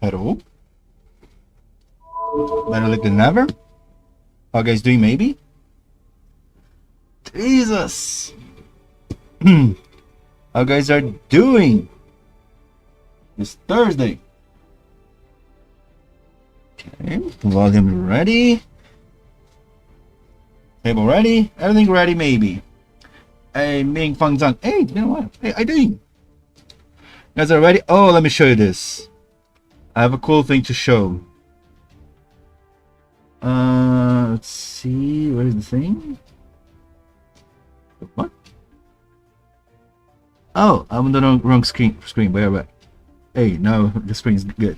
Hello. Better late than never. How guys doing? Maybe. Jesus. How guys are doing? It's Thursday. Okay, volume ready. Table ready. Everything ready, maybe. Hey, Ming Fang Zhang. Hey, it's been a while. Hey, how you doing? You guys are ready? Oh, let me show you this. I have a cool thing to show. Let's see. Where is the thing? What? Oh, I'm on the wrong screen. Wait. Hey, no, the screen's good.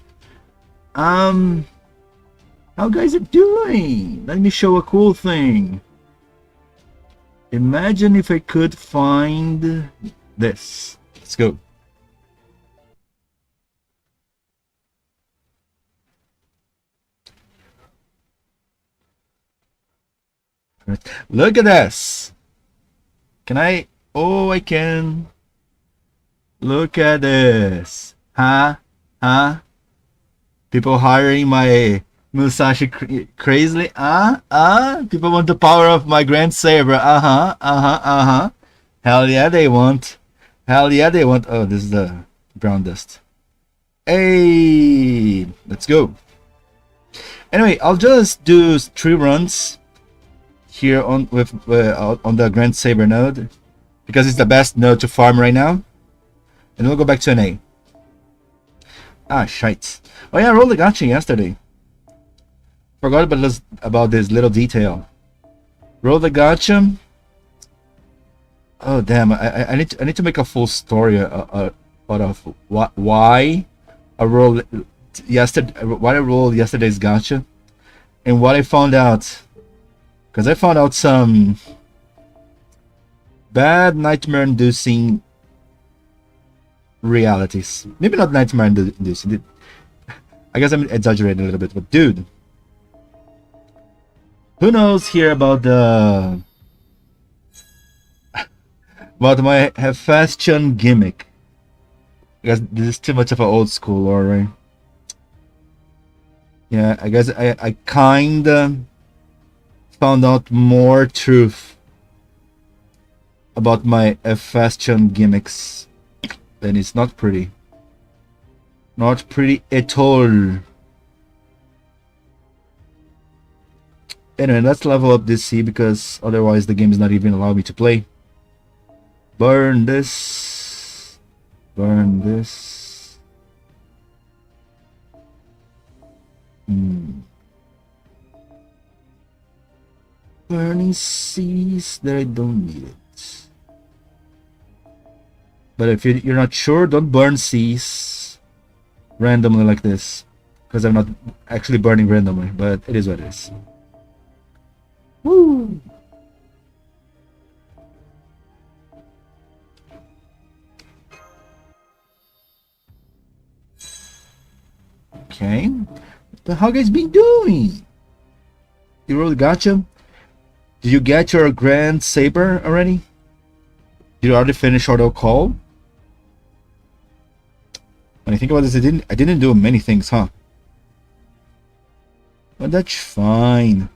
How guys are doing? Let me show a cool thing. Imagine if I could find this. Let's go. Look at this. Can I? Oh, I can. Look at this. Huh? People hiring my Musashi crazily. People want the power of my Grand Saber. Hell yeah, they want. Hell yeah, they want. Oh, this is the brown dust. Hey, let's go. Anyway, I'll just do 3 runs here on the Grand Saber node because it's the best node to farm right now, and we'll go back to an A. Ah, shite. Oh yeah, I rolled a gacha yesterday. Forgot about this little detail. Rolled a gacha. Oh damn! I need to make a full story out of why I rolled yesterday's gacha, and what I found out. Because I found out some bad nightmare-inducing realities. Maybe not nightmare-inducing. I guess I'm exaggerating a little bit, but dude, who knows here about the about my Hephaestion gimmick? Because this is too much of an old school lore, right? Yeah, I guess I kinda found out more truth about my Hephaestion gimmicks, and it's not pretty. Not pretty at all. Anyway, let's level up this C because otherwise the game is not even allowing me to play. Burn this. Burn this. Burning C's that I don't need it. But if you're not sure, don't burn C's randomly like this, because I'm not actually burning randomly, but it is what it is. Woo! Okay, what the hell guys been doing? You rolled gacha? Did you get your Grand Saber already? Did you already finish Auto Call? When I think about this, I didn't do many things, huh? But that's fine.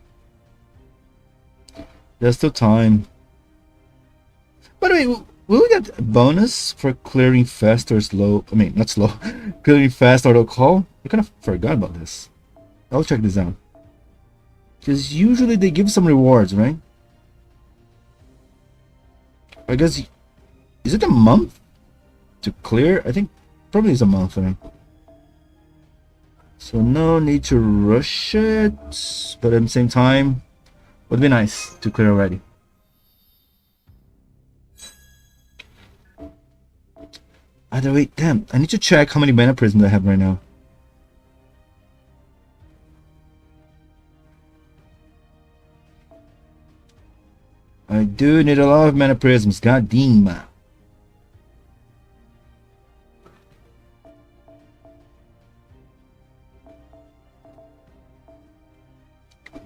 There's still time. By the way, will we get a bonus for clearing fast or slow? I mean, not slow. Clearing fast Auto Call? I kind of forgot about this. I'll check this out. Because usually they give some rewards, right? I guess, is it a month to clear? I think probably it's a month, right? So no need to rush it, but at the same time, would be nice to clear already. Either way, damn, I need to check how many mana prisms I have right now. I do need a lot of mana prisms, god damn.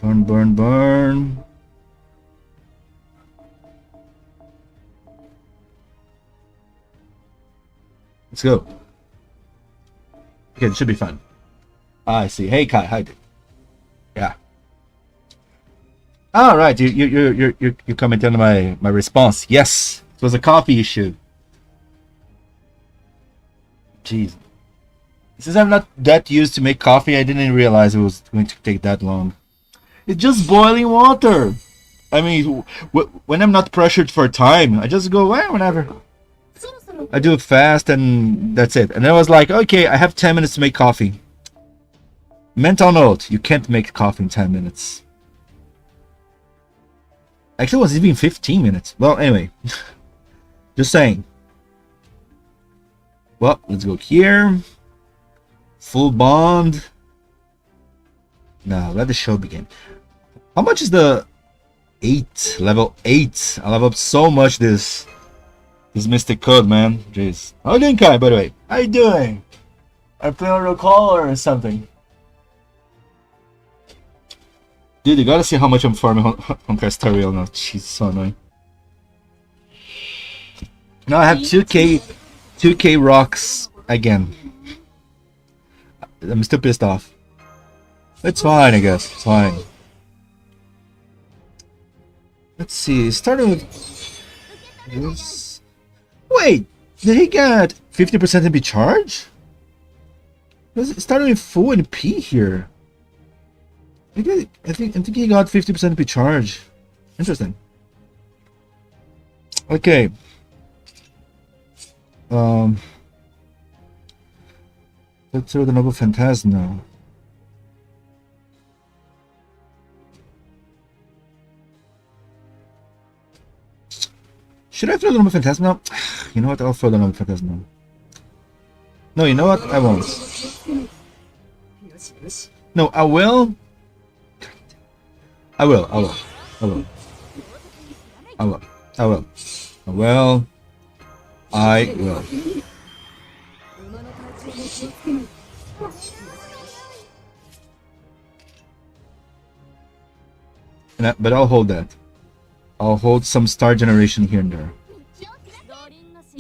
Burn. Let's go. Okay, this should be fun. I see. Hey, Kai. Hi, dude. Yeah. All right. You commented on my response. Yes, it was a coffee issue. Jeez. Since I'm not that used to make coffee, I didn't realize it was going to take that long. It's just boiling water. I mean, when I'm not pressured for time, I just go, well, whenever. I do it fast and that's it. And then I was like, okay, I have 10 minutes to make coffee. Mental note, you can't make coffee in 10 minutes. Actually, it was even 15 minutes. Well, anyway. Just saying. Well, let's go here. Full bond. Now, let the show begin. How much is the 8? Level 8. I level up so much this mystic code, man. Jeez. How you doing, Kai, by the way? How you doing? I'm playing on a caller or something. Dude, you gotta see how much I'm farming on Castareal now. Jeez, so annoying. Now I have 2k rocks again. I'm still pissed off. It's fine, I guess. It's fine. Let's see. Starting with this. Wait, did he get 50% MP charge? It's starting with full NP here. I think he got 50% MP charge. Interesting. Okay. Let's throw the Noble Phantasm now. Should I throw the Noble Phantasm now? You know what? I'll throw the Noble Phantasm now. No, you know what? I won't. No, I will. I will. But I'll hold that. I'll hold some star generation here and there.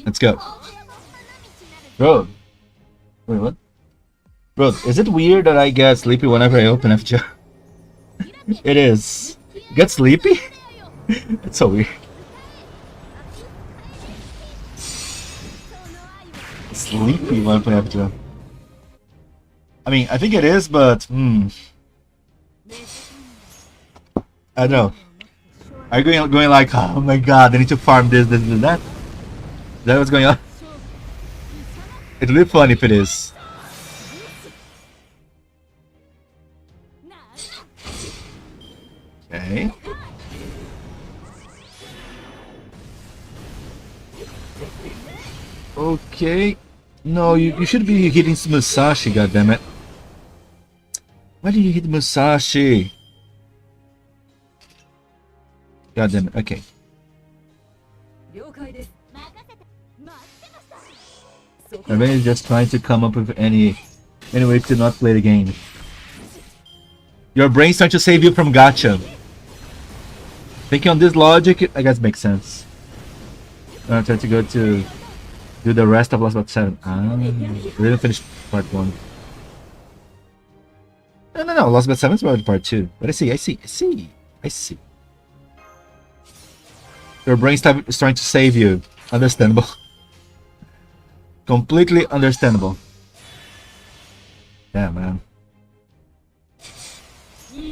Let's go. Bro. Wait, what? Bro, is it weird that I get sleepy whenever I open FGO? It is. Get sleepy? It's so weird. Sleepy when I play FGO. I mean, I think it is, but I don't know. Are you going like, oh my god, I need to farm this and that? Is that what's going on? It'll be fun if it is. Okay. Okay. No, you should be hitting Musashi, goddammit. Why did you hit Musashi? Goddammit, okay. I'm really just trying to come up with any way to not play the game. Your brain's trying to save you from gacha. Thinking on this logic, I guess makes sense. I'm trying to go to do the rest of Lost But 7. Ah, we didn't finish part 1. No, Lost But 7 is about part 2. But I see. Your brain's trying to save you. Understandable. Completely understandable. Yeah, man.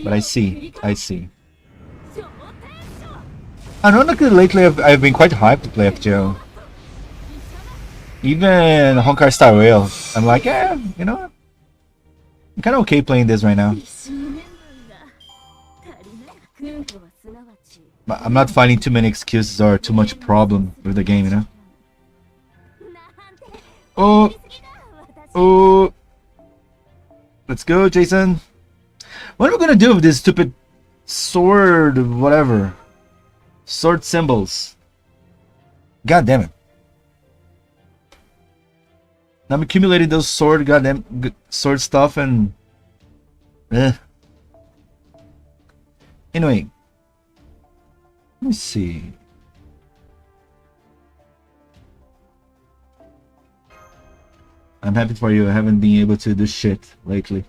But I see. Ironically, lately I've been quite hyped to play FGO. Even Honkai Star Rail, I'm like, yeah, you know what? I'm kind of okay playing this right now. But I'm not finding too many excuses or too much problem with the game, you know? Oh. Let's go, Jason. What are we gonna do with this stupid sword, whatever? Sword symbols. God damn it. I'm accumulating those sword stuff and Anyway. Let me see. I'm happy for you. I haven't been able to do shit lately.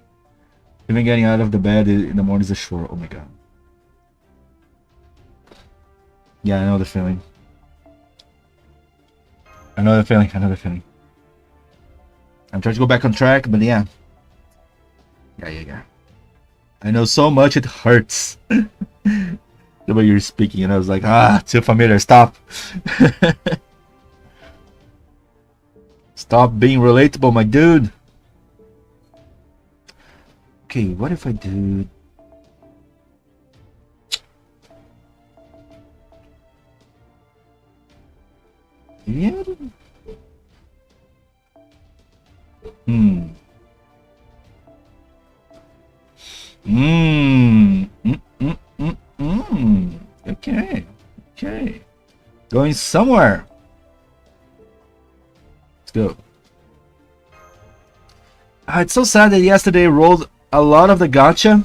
Even getting out of the bed in the morning is a chore. Oh my god. Yeah, I know the feeling. I know the feeling. I know the feeling. I'm trying to go back on track, but yeah. Yeah. I know so much it hurts. The way you're speaking, and I was like, too familiar. Stop. Stop being relatable, my dude. Okay, what if I do... Yeah. Okay. Going somewhere. Let's go. It's so sad that yesterday rolled a lot of the gacha.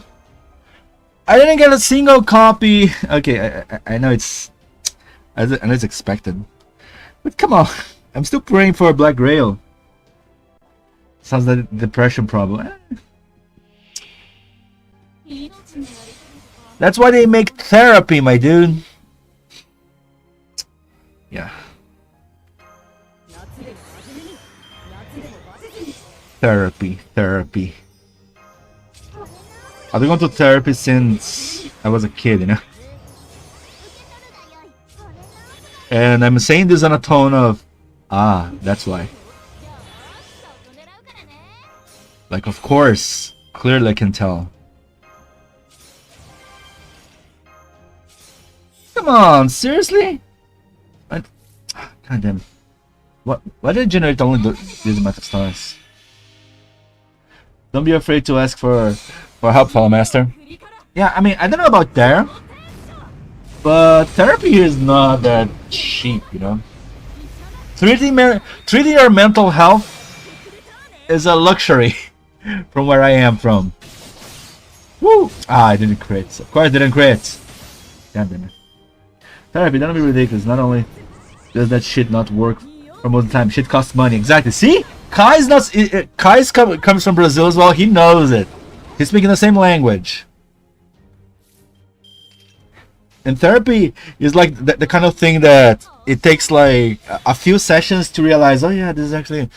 I didn't get a single copy. Okay, I know it's... I know it's expected. But come on. I'm still praying for a Black Grail. Sounds like a depression problem. That's why they make therapy, my dude. Yeah. Therapy. I've been going to therapy since I was a kid, you know? And I'm saying this on a tone of, that's why. Like, of course, clearly I can tell. Come on, seriously? God damn. Why did it generate only these amount of stars? Don't be afraid to ask for help, fellow master. Yeah, I mean, I don't know about there, but therapy here is not that cheap, you know? Treating your mental health is a luxury from where I am from. Woo! I didn't crit. Of course I didn't crit. God damn it. Therapy, don't be ridiculous. Not only does that shit not work for most of the time, shit costs money. Exactly. See? Kai's not. Kai's comes from Brazil as well. He knows it. He's speaking the same language. And therapy is like the kind of thing that it takes like a few sessions to realize, oh yeah, this is actually...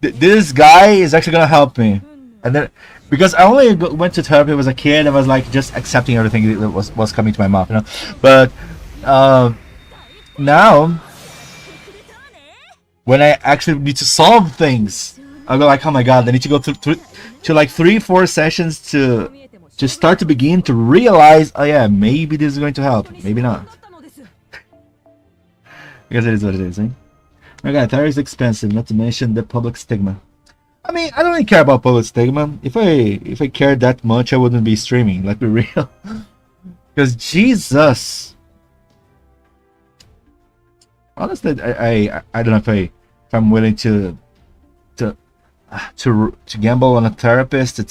This guy is actually gonna help me. And then, because I only went to therapy when I was a kid, I was like just accepting everything that was coming to my mouth, you know. But now, when I actually need to solve things, I go like, oh my god, I need to go through to like 3-4 sessions to start to begin to realize, oh yeah, maybe this is going to help, maybe not. Because it is what it is, eh? My god, therapy is expensive, not to mention the public stigma. I mean, I don't really care about public stigma. If I cared that much, I wouldn't be streaming. Let's be real. Because Jesus, honestly, I don't know if I'm willing to gamble on a therapist to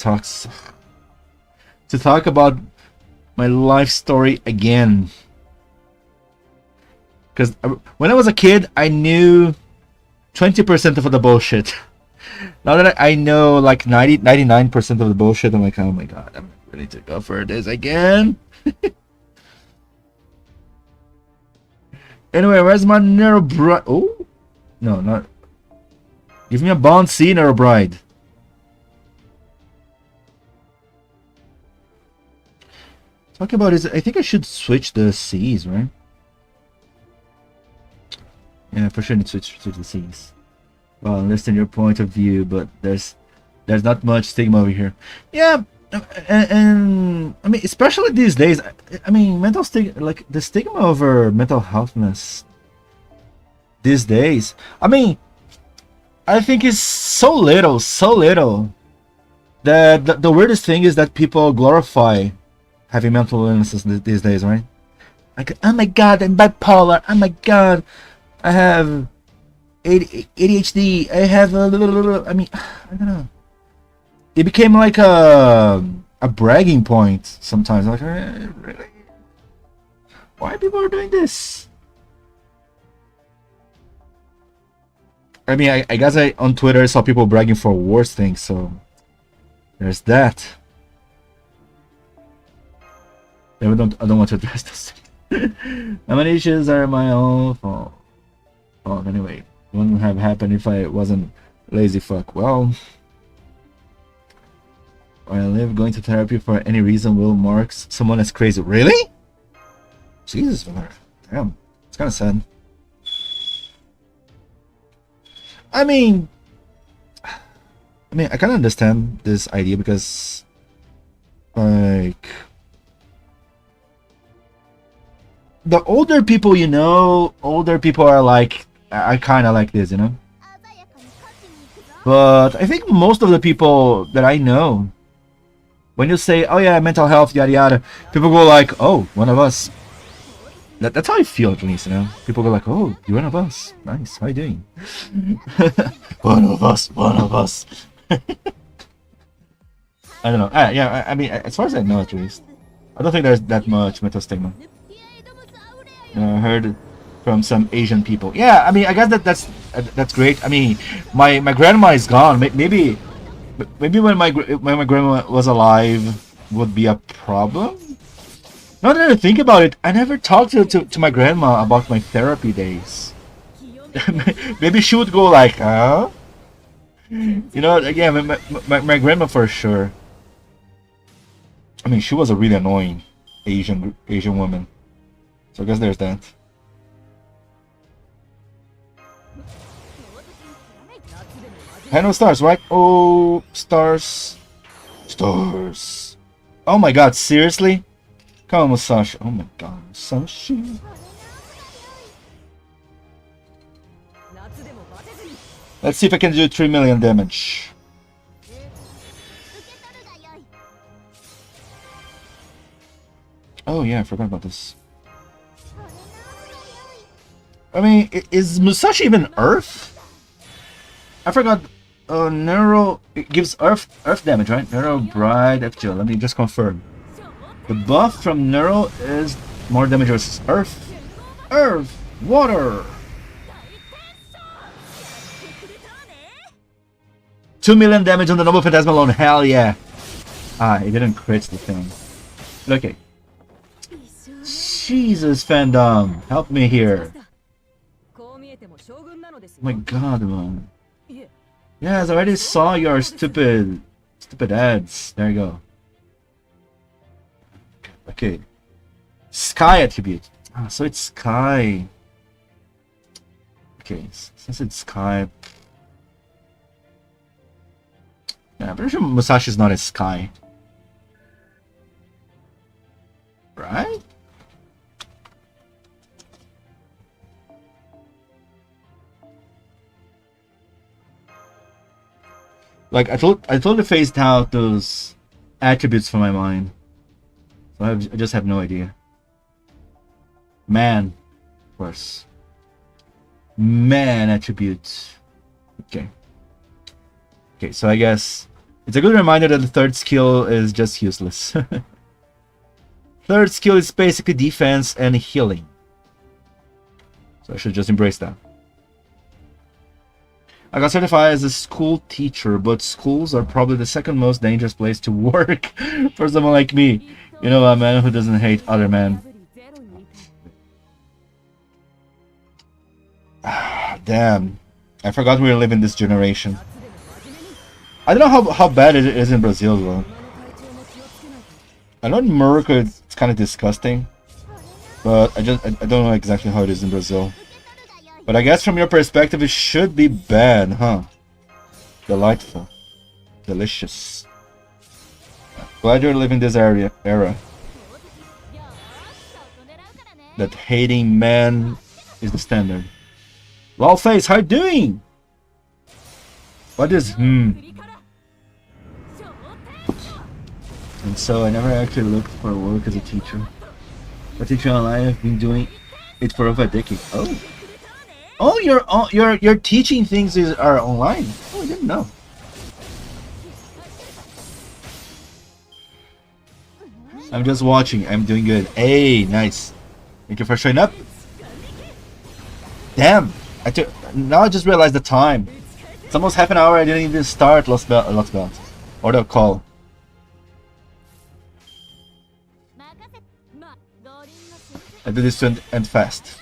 talk about my life story again. Because when I was a kid, I knew 20% of the bullshit. Now that I know like 99% of the bullshit, I'm like, oh my god, I'm ready to go for this again. Anyway, where's my Nero Bride? Oh, no, not. Give me a Bond C, Nero Bride. Talking about is, I think I should switch the C's, right? Yeah, for sure need to switch to the C's. Well, understand your point of view, but there's not much stigma over here. Yeah, and I mean, especially these days. I mean, mental stigma, like the stigma over mental healthness these days. I mean, I think it's so little. That the weirdest thing is that people glorify having mental illnesses these days, right? Like, oh my god, I'm bipolar. Oh my god, I have ADHD. I have a little. I mean, I don't know. It became like a bragging point sometimes. Like, really? Why people are doing this? I mean, I guess on Twitter I saw people bragging for worse things, so there's that. I don't want to address this. How many issues are my own fault? Oh, anyway, wouldn't have happened if I wasn't lazy fuck. Well, where I live, going to therapy for any reason will mark someone as crazy. Really? Jesus, damn, it's kind of sad. I mean, I kind of understand this idea because, like, the older people, you know, older people are like, I kind of like this, you know. But I think most of the people that I know, when you say, oh yeah, mental health, yada yada, people go like, oh, one of us. That's how I feel, at least, you know. People go like, oh, you're one of us. Nice, how you doing? One of us, one of us. I don't know. Yeah, I mean, as far as I know, at least, I don't think there's that much mental stigma. I heard from some Asian people. Yeah, I mean, I guess that's great. I mean, my grandma is gone. Maybe when my grandma was alive would be a problem. Now that I think about it, I never talked to my grandma about my therapy days. Maybe she would go like, huh? You know, again, my grandma for sure. I mean, she was a really annoying Asian woman. So I guess there's that. Hello stars, right? Oh, stars. Stars. Oh my god, seriously? Come on, Musashi. Oh my god, Musashi. Let's see if I can do 3 million damage. Oh yeah, I forgot about this. I mean, is Musashi even Earth? I forgot. Neuro, it gives Earth damage, right? Neuro, Bride, FGO. Let me just confirm. The buff from Neuro is more damage versus Earth. Earth, water. 2 million damage on the Noble Phantasm alone. Hell yeah. Ah, it didn't crit the thing. Okay. Jesus, fandom, help me here. Oh my god, man. Yes, I already saw your stupid ads. There you go. Okay. Sky attribute. Ah, so it's Sky. Okay, since it's Sky. Yeah, I'm pretty sure Musashi is not a Sky. Right? Like, I totally phased out those attributes from my mind. So I just have no idea. Man. Of course. Man attribute. Okay. Okay, so I guess it's a good reminder that the third skill is just useless. Third skill is basically defense and healing. So I should just embrace that. I got certified as a school teacher, but schools are probably the second most dangerous place to work for someone like me. You know, a man who doesn't hate other men. Ah, damn. I forgot we were living this generation. I don't know how bad it is in Brazil, though. I know in America it's kind of disgusting, but I don't know exactly how it is in Brazil. But I guess from your perspective, it should be bad, huh? Delightful. Delicious. Glad you're living this era. That hating man is the standard. Lolface, how you doing? What is And so I never actually looked for work as a teacher. But teaching online, I've been doing it for over a decade. Oh, your teaching things are online. Oh, I didn't know. I'm just watching. I'm doing good. Hey, nice. Thank you for showing up. Damn. Now I just realized the time. It's almost half an hour. I didn't even start Lost Belt or the call. I do this to end fast.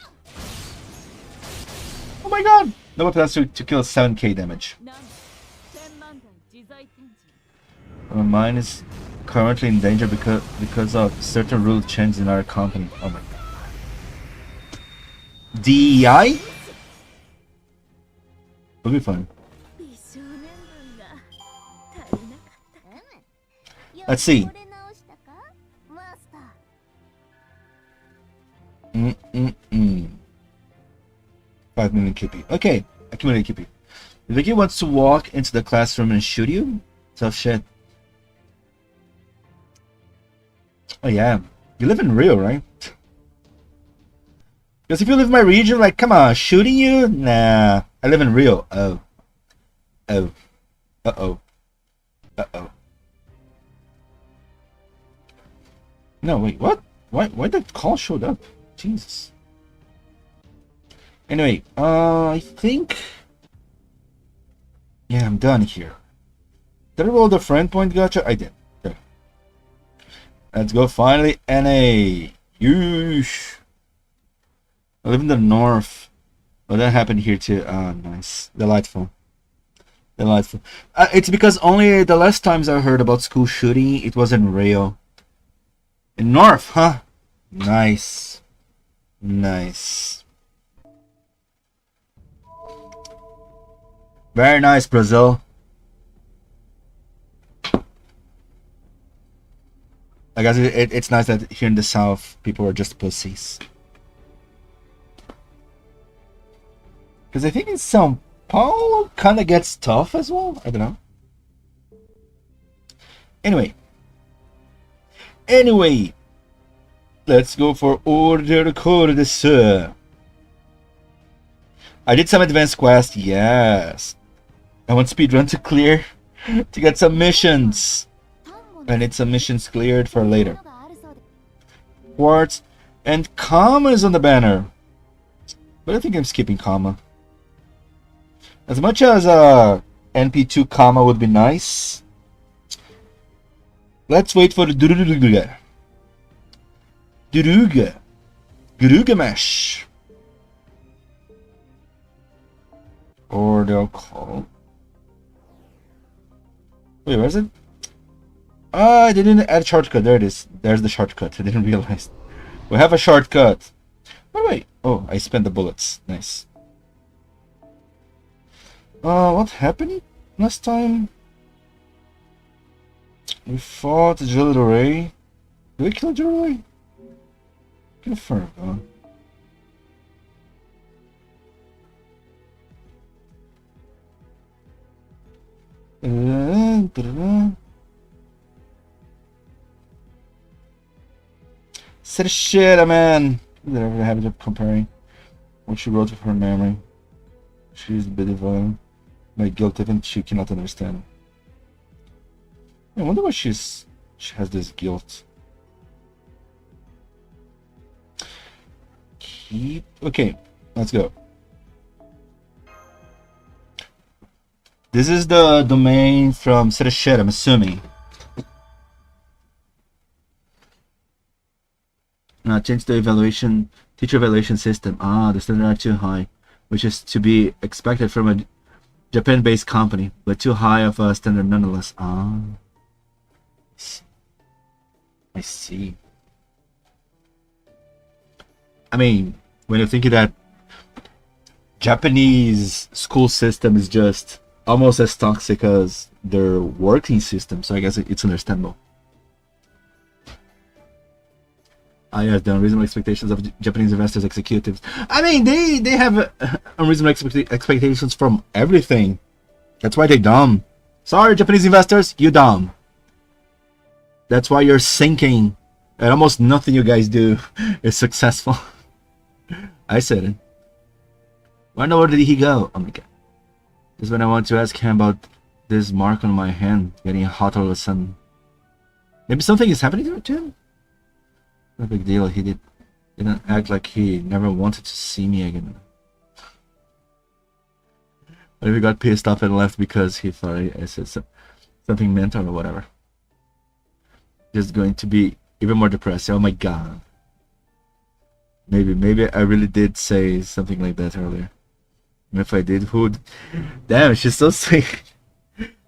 Oh my god! No weapon has to kill 7k damage. Mine is currently in danger because of certain rule changes in our company. Oh my god. DEI? Will be fun. Let's see. 5 million KP. Okay, accumulated KP. Vicky wants to walk into the classroom and shoot you? Tough shit. Oh yeah, you live in Rio, right? Because if you live in my region, like, come on, shooting you? Nah, I live in Rio. Oh. Oh. Uh-oh. Uh-oh. No, wait, what? Why that call showed up? Jesus. Anyway, I think... Yeah, I'm done here. Did I roll the friend point gotcha? I did. Okay. Let's go finally. NA. Yeesh. I live in the north. Well, that happened here too. Ah, nice. Delightful. Delightful. It's because only the last times I heard about school shooting, it was in Rio. In north, huh? Nice. Nice. Very nice, Brazil. I guess it's nice that here in the south, people are just pussies. Because I think in São Paulo kind of gets tough as well. I don't know. Anyway, let's go for order course. I did some advanced quest, yes. I want speedrun to clear to get some missions. I need some missions cleared for later. Quartz and Karma is on the banner. But I think I'm skipping Karma. As much as NP2 Karma would be nice. Let's wait for the Duruga. Gurugamash. Or they'll call. Wait, where is it? Ah, I didn't add shortcut. There it is. There's the shortcut. I didn't realize. We have a shortcut. Wait. Oh, I spent the bullets. Nice. What happened last time? We fought Jillidoray. Did we kill Jillidoray? Confirm. Said shit, man. Did I ever have it comparing what she wrote with her memory? She's a bit of my guilt, even she cannot understand. I wonder why she has this guilt. Okay, let's go. This is the domain from Spreadsheet, I'm assuming. Change the teacher evaluation system. The standards are too high, which is to be expected from a Japan-based company, but too high of a standard nonetheless. I see. I mean, when you're thinking that Japanese school system is just almost as toxic as their working system, so I guess it's understandable. Yes, the unreasonable expectations of Japanese investors executives. I mean, they have unreasonable expectations from everything. That's why they're dumb. Sorry, Japanese investors, you dumb. That's why you're sinking, and almost nothing you guys do is successful. I said it. Where did he go? Oh my god. This is when I want to ask him about this mark on my hand getting hot all of a sudden. Maybe something is happening to him? No big deal. He didn't act like he never wanted to see me again. What if he got pissed off and left because he thought I said something mental or whatever? Just going to be even more depressed. Oh my god. Maybe I really did say something like that earlier. And if I did, who? Damn, she's so sweet.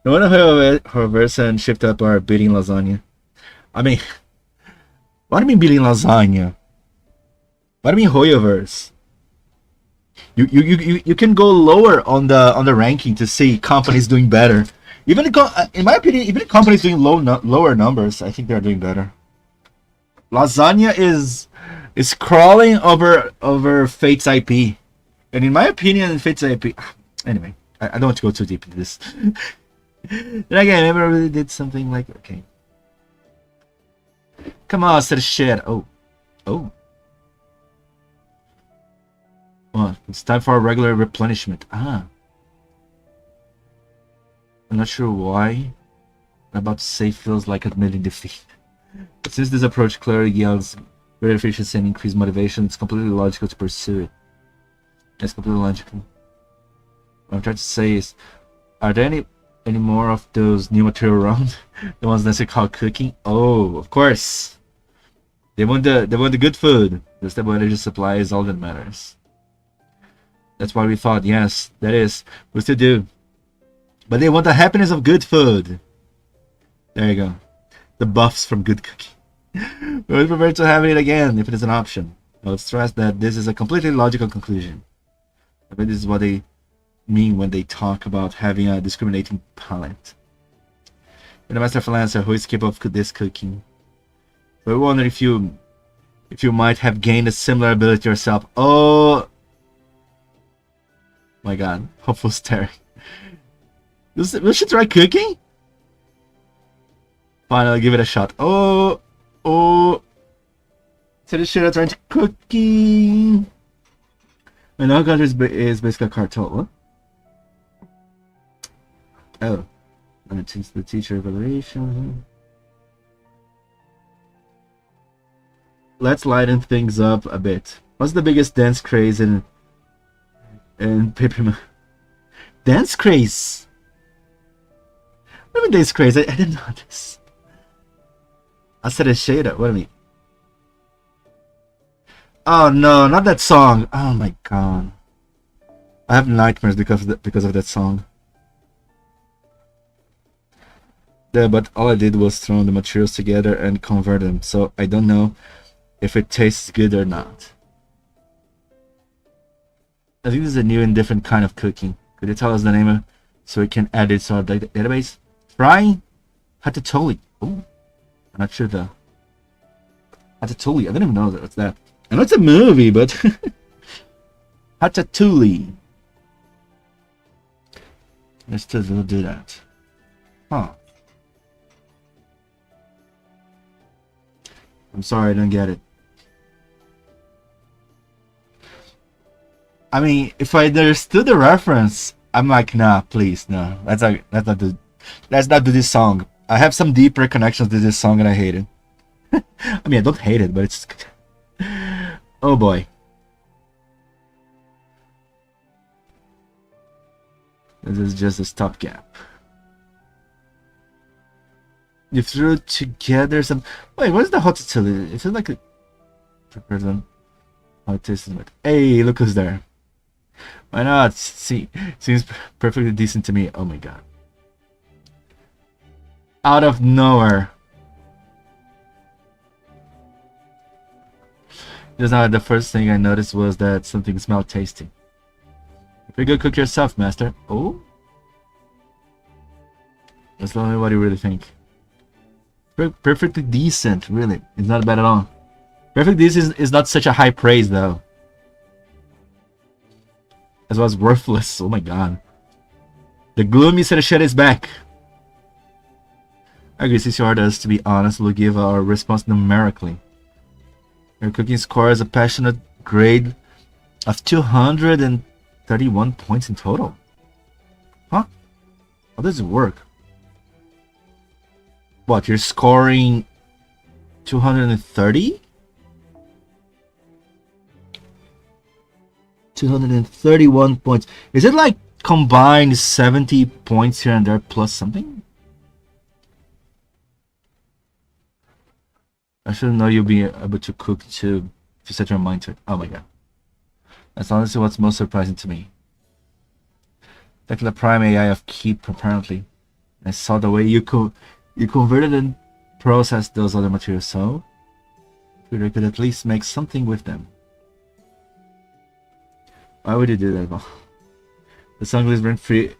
No wonder her verse and shift up are beating lasagna. I mean, what do you mean beating lasagna? What do you mean Hoyoverse? You can go lower on the ranking to see companies doing better. Even in my opinion, even companies doing lower numbers, I think they're doing better. Lasagna is crawling over Fate's IP, and in my opinion, Fate's IP. Anyway, I don't want to go too deep into this. Then again, I never really did something like okay. Come on, said shit. Oh. Well, it's time for a regular replenishment. I'm not sure why. I'm about to say feels like admitting defeat. But since this approach clearly yields greater efficiency and increased motivation, it's completely logical to pursue it. It's completely logical. What I'm trying to say is, are there any more of those new material around? The ones that they call cooking? Oh, of course. They want the good food. The stable energy supply is all that matters. That's why we thought, yes, that is, we still do. But they want the happiness of good food. There you go. The buffs from good cooking. We would prefer to have it again if it is an option. I would stress that this is a completely logical conclusion. I bet this is what they mean when they talk about having a discriminating palate. You're the master freelancer who is capable of this cooking. But I wonder if you might have gained a similar ability yourself. Oh my god, hopeful staring. We should try cooking? Fine, I'll give it a shot. Oh. So this shit, I'm trying to cooking. And our country is basically a cartel. What? Oh. And it's the teacher evaluation. Let's lighten things up a bit. What's the biggest dance craze in Paper Moon? Dance craze? What do you mean dance craze? I didn't know this. I said a shader. What do you mean? Oh no, not that song. Oh my god. I have nightmares because of that song. Yeah, but all I did was throw the materials together and convert them, so I don't know if it tastes good or not. I think this is a new and different kind of cooking. Could you tell us the name of so we can add it to our database? Frying Hatatoli. Oh, I'm not sure though. Hatatoli. I don't even know what's that. I know it's a movie, but Hatatuli. Let's just do that. Huh. I'm sorry, I don't get it. I mean, if I understood the reference, I'm like, nah, please, no. Let's not do this song. I have some deeper connections to this song and I hate it. I mean, I don't hate it, but it's... Oh boy. This is just a stopgap. You threw together some... Wait, what is the hotatili? Is it like a... person? How it tastes like... Hey, look who's there. Why not? See, seems perfectly decent to me. Oh my god. Out of nowhere. Just now, the first thing I noticed was that something smelled tasty. Pretty good cook yourself, master. Oh? That's only what you really think. Perfectly decent, really. It's not bad at all. Perfect decent is not such a high praise, though. As well as worthless. Oh my god. The gloomy Shin-Iti is back. I agree, since you ordered us to be honest, we'll give our response numerically. Your cooking scores a passionate grade of 231 points in total. Huh? How does it work? What, you're scoring 230? 231 points. Is it like combined 70 points here and there plus something? I should know you'll be able to cook too. If you set your mind to it. Oh my god. That's honestly what's most surprising to me. Like the prime AI of Keep, apparently. I saw the way you converted and processed those other materials, so I could at least make something with them. Why would you do that, Val? The song is rent free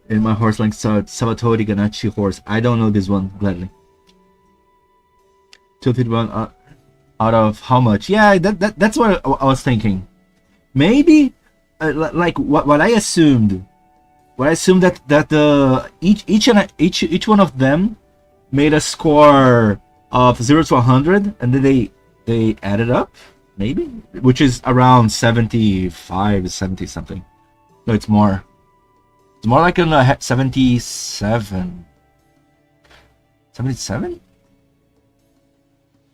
in my horse like Sabatori Ganachi horse. I don't know this one, gladly. 251 out of how much? Yeah, that's what I was thinking. Maybe like what I assumed. What I assumed that each one of them made a score of 0 to 100, and then they added up, maybe, which is around 75, 70 something. No, it's more. It's more like a 77. 77?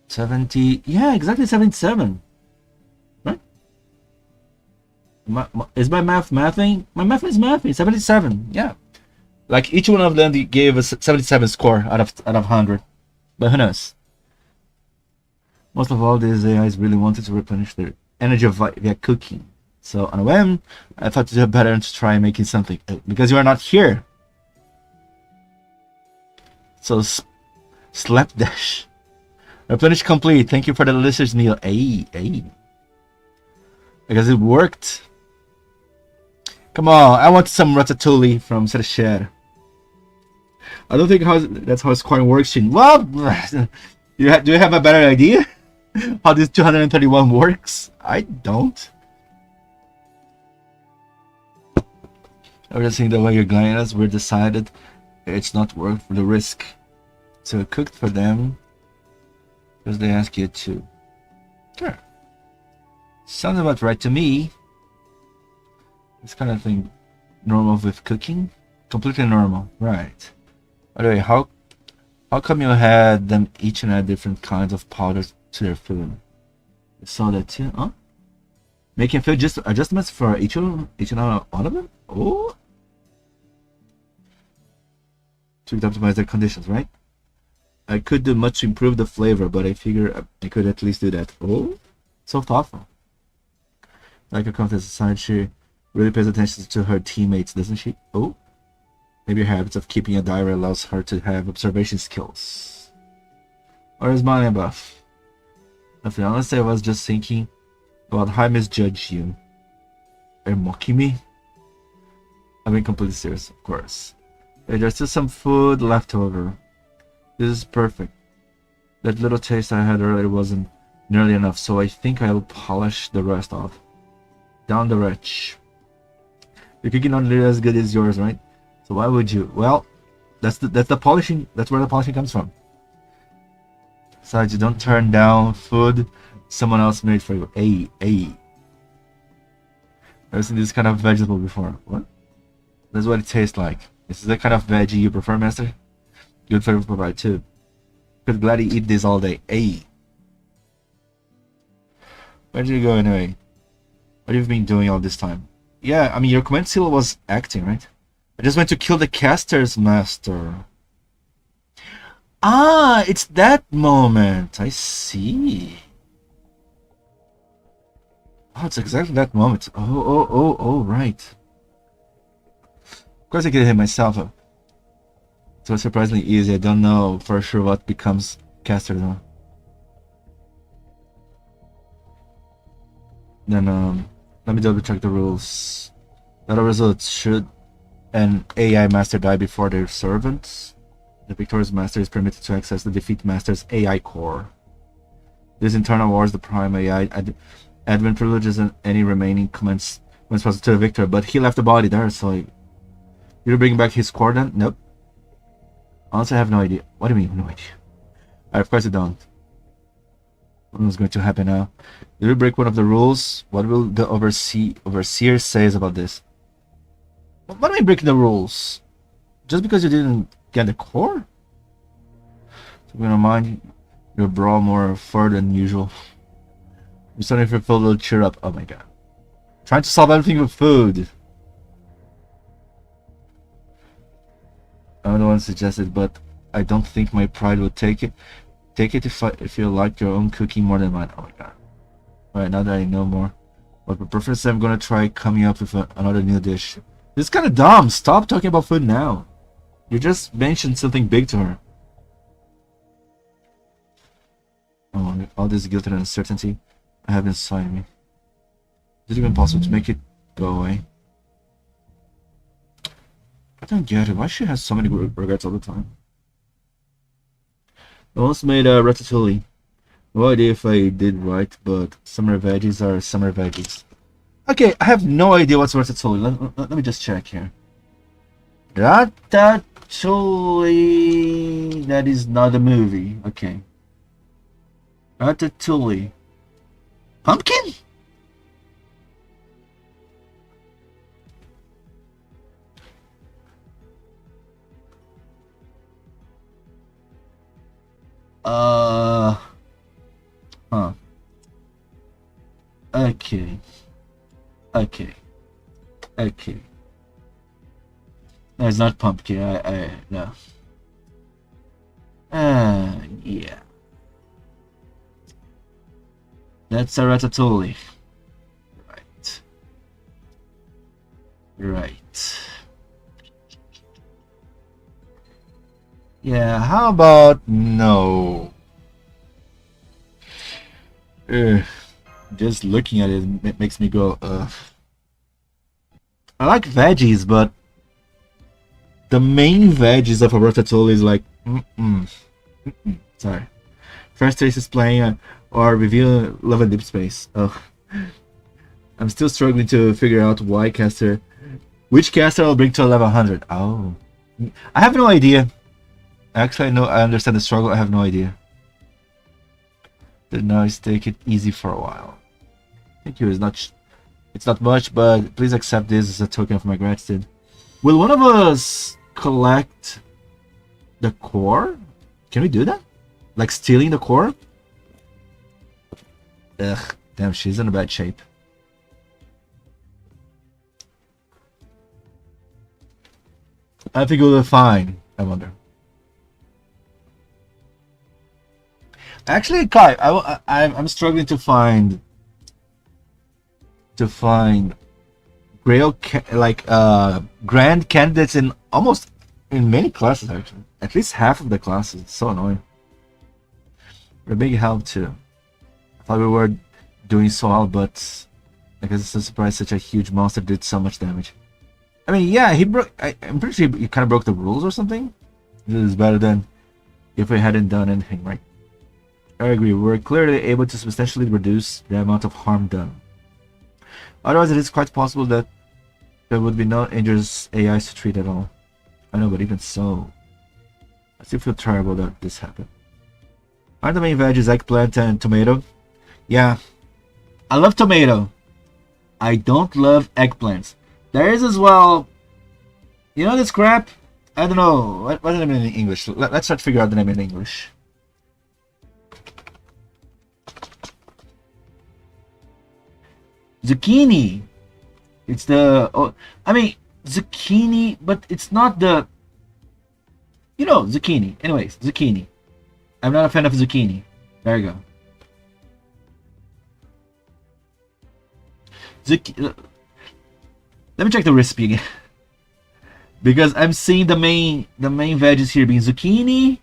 70. Yeah, exactly 77. Right? Is my math mathing? My math is mathing. 77. Yeah. Like each one of them gave a 77 score out of 100. But who knows? Most of all, these AIs really wanted to replenish their energy via cooking. So on a whim, I thought it would be better to try making something. Because you are not here. So slapdash. Replenish complete. Thank you for the delicious meal. Hey. Because it worked. Come on, I want some ratatouille from Spreadsheet. I don't think that's how scoring works, Shin. Well, do you have a better idea how this 231 works? I don't. I was just seeing the way you're gliding us. We decided it's not worth the risk. So I cooked for them because they ask you to. Sure. Sounds about right to me. This kind of thing normal with cooking? Completely normal, right. By the way, how come you had them each and add different kinds of powders to their food? You saw that too, huh? Making food just adjustments for each and one of them? Oh, to optimize their conditions, right? I could do much to improve the flavor, but I figure I could at least do that. Oh, so thoughtful. Like a contest aside, she really pays attention to her teammates, doesn't she? Oh, maybe her habits of keeping a diary allows her to have observation skills. Or is mine buff? Nothing. Honestly, I was just thinking about how I misjudge you. Are you mocking me? I'm being completely serious, of course. Hey, there's still some food left over. This is perfect. That little taste I had earlier wasn't nearly enough, so I think I'll polish the rest off. Down the wretch. Your cooking not nearly as good as yours, right? So why would you? Well, that's the polishing. That's where the polishing comes from. Besides, you don't turn down food someone else made for you. Hey. I've seen this kind of vegetable before. What? That's what it tastes like. This is the kind of veggie you prefer, Master? Good flavor provide too. Could gladly eat this all day. Hey. Where did you go anyway? What have you been doing all this time? Yeah, I mean, your command seal was acting, right? I just went to kill the casters, Master. Ah, it's that moment. I see. Oh, it's exactly that moment. Oh, right. Of course I could hit myself. So it's surprisingly easy. I don't know for sure what becomes caster though. Then let me double check the rules. The results: should an AI master die before their servants, the victorious master is permitted to access the defeat master's AI core. This in turn awards the prime AI admin privileges and any remaining commands when supposed to the victor. But he left the body there, so you bring back his core then? Nope. Honestly, I have no idea. What do you mean, no idea? Of course you don't. What's going to happen now? Did we break one of the rules? What will the overseer says about this? What do I break the rules? Just because you didn't get the core? So we don't mind your brawl more fur than usual. You're starting to feel a little cheer up. Oh my god. Trying to solve everything with food. I'm the one suggested, but I don't think my pride would take it. Take it if you like your own cooking more than mine. Oh my god. Alright, now that I know more. But preference, I'm gonna try coming up with another new dish. This is kind of dumb. Stop talking about food now. You just mentioned something big to her. Oh, all this guilt and uncertainty I have inside me. Is it even possible to make it go away? I don't get it. Why she has so many regrets all the time? I once made a ratatouille. No idea if I did right, but summer veggies are summer veggies. Okay, I have no idea what's ratatouille. Let me just check here. Ratatouille. That is not a movie. Okay. Ratatouille. Pumpkin? Huh. Okay. Okay. Okay. No, it's not pumpkin. No. Yeah. That's a ratatouille. Right. Right. Yeah, how about no? Just looking at it makes me go, I like veggies, but the main veggies of a ratatouille is like, sorry. First taste is playing or review Love and Deep Space. Oh, I'm still struggling to figure out which caster I'll bring to level 100. Oh, I have no idea. Actually, I understand the struggle. I have no idea. The noise, take it easy for a while. Thank you. It's not much, but please accept this as a token of my gratitude. Will one of us collect the core? Can we do that? Like stealing the core? Ugh, damn, she's in a bad shape. I think we'll be fine, I wonder. Actually, Kai, I'm struggling to find Grail grand candidates in many classes actually. At least half of the classes. It's so annoying. We're a big help too. I thought we were doing so well, but I guess it's a surprise such a huge monster did so much damage. I mean, yeah, I'm pretty sure he kind of broke the rules or something. This is better than if we hadn't done anything, right? I agree, we're clearly able to substantially reduce the amount of harm done. Otherwise, it is quite possible that there would be no dangerous AIs to treat at all. I know, but even so, I still feel terrible that this happened. Aren't the main veggies eggplant and tomato? Yeah, I love tomato. I don't love eggplants. There is as well, you know this crap? I don't know, what's the name in English? Let's try to figure out the name in English. Zucchini. It's the I mean zucchini, but it's not the zucchini. Anyways, zucchini. I'm not a fan of zucchini. There you go. Let me check the recipe again. Because I'm seeing the main veggies here being zucchini,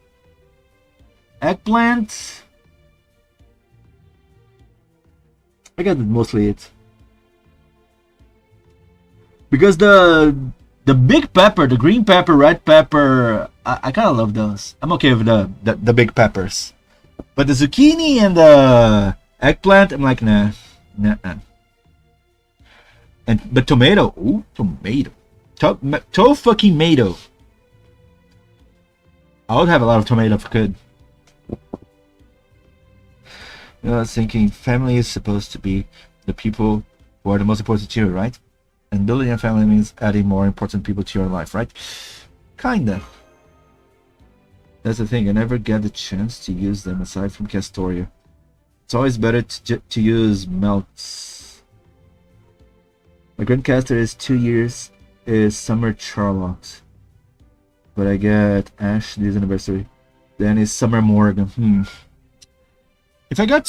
eggplant. I got mostly it. Because the big pepper, the green pepper, red pepper, I kind of love those. I'm okay with the big peppers. But the zucchini and the eggplant, I'm like, nah. But tomato, ooh, tomato. To-fucking-mato. I would have a lot of tomato if I could. I was thinking, family is supposed to be the people who are the most important to you, right? And building a family means adding more important people to your life, right? Kinda. That's the thing, I never get the chance to use them aside from Castoria. It's always better to use Melts. My Grandcaster is 2 years, is Summer Charlotte. But I get Ash this anniversary. Then is Summer Morgan. If I got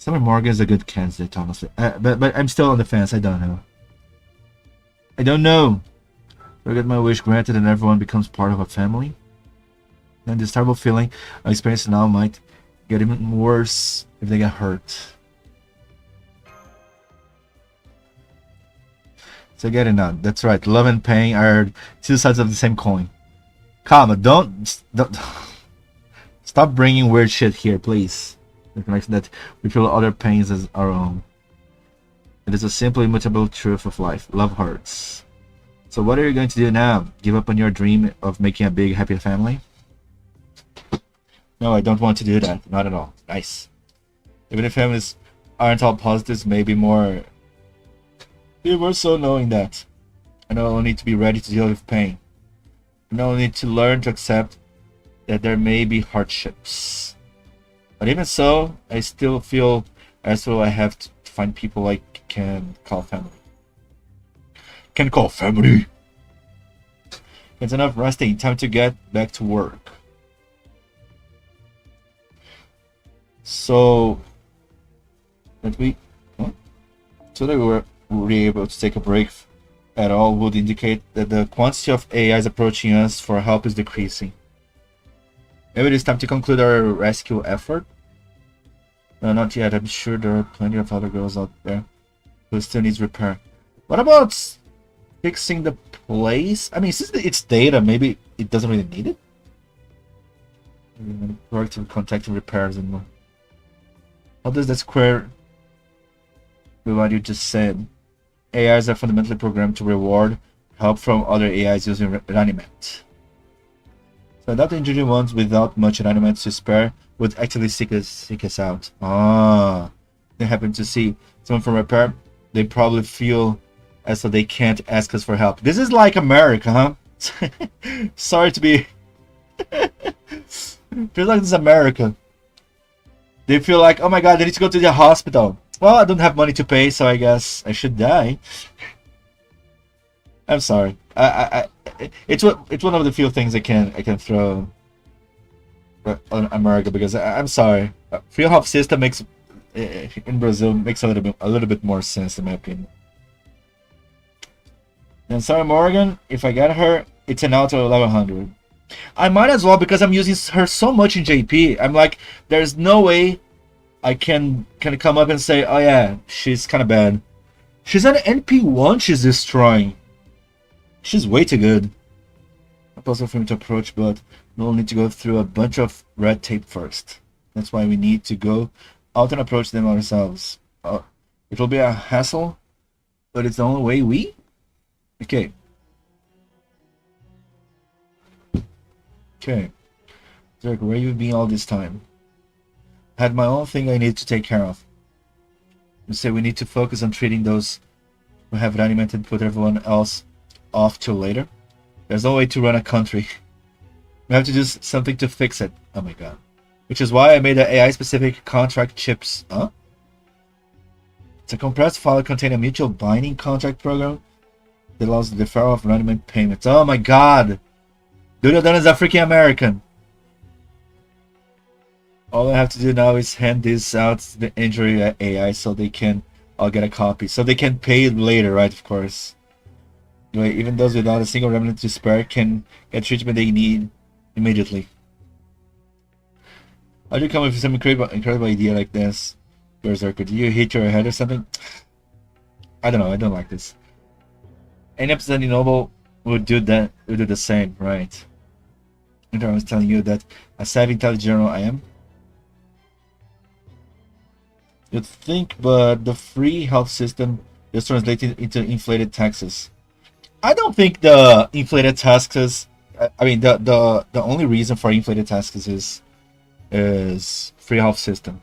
Summer Morgan is a good candidate, honestly. But I'm still on the fence. I don't know. I don't know. Do I get my wish granted and everyone becomes part of a family? Then this terrible feeling I'm experiencing now might get even worse if they get hurt. So I get it now. That's right. Love and pain are two sides of the same coin. Calma, don't stop bringing weird shit here, please. The connection that we feel other pains as our own. It is a simple, immutable truth of life. Love hurts. So what are you going to do now? Give up on your dream of making a big, happy family? No, I don't want to do that. Not at all. Nice. Even if families aren't all positives, maybe more so knowing that. I not only need to be ready to deal with pain. I not only need to learn to accept that there may be hardships. But even so, I still feel as though I have to find people I can call family. Can call family. It's enough resting. Time to get back to work. So that we were able to take a break at all would indicate that the quantity of AIs approaching us for help is decreasing. Maybe it is time to conclude our rescue effort. No, not yet. I'm sure there are plenty of other girls out there who still needs repair. What about fixing the place? I mean, since it's data, maybe it doesn't really need it. Proactive contacting repairs and more. How does that square with what you just said? AIs are fundamentally programmed to reward help from other AIs using reanimate. So adopt the injured ones without much reanimate to spare would actually seek us out. Ah, they happen to see someone from repair. They probably feel as though they can't ask us for help. This is like America, huh? Sorry to be. Feels like this is America. They feel like, oh my god, they need to go to the hospital. Well, I don't have money to pay, so I guess I should die. I'm sorry. It's one of the few things I can throw on America, because I'm sorry. Free health system makes in Brazil makes a little bit more sense in my opinion. And Sarah Morgan, if I get her, it's an auto 1100. I might as well, because I'm using her so much in JP. I'm like, there's no way I can come up and say, oh yeah, she's kind of bad. She's an NP1 she's destroying. She's way too good. Not possible for me to approach, but we'll need to go through a bunch of red tape first. That's why we need to go out and approach them ourselves. It will be a hassle, but it's the only way we... Okay. Okay. Derek, where you been all this time? I had my own thing I need to take care of. You say we need to focus on treating those who have reanimated and put everyone else off till later. There's no way to run a country. We have to do something to fix it. Oh my god. Which is why I made an AI-specific contract chips. Huh? It's a compressed file containing a mutual binding contract program that allows the deferral of reanimate payments. Oh my god! Duryodhana is a freaking American! All I have to do now is hand this out to the injury AI so they can all get a copy. So they can pay it later, right? Of course. Anyway, even those without a single remnant to spare can get treatment they need immediately. How do you come up with some incredible idea like this? Berserker, do you hit your head or something? I don't know, I don't like this. Any upstanding noble would do the same, right? And I was telling you that a savvy intelligent general I am. You'd think, but the free health system is translated into inflated taxes. I don't think the inflated taxes. I mean, the only reason for inflated taxes is free health system.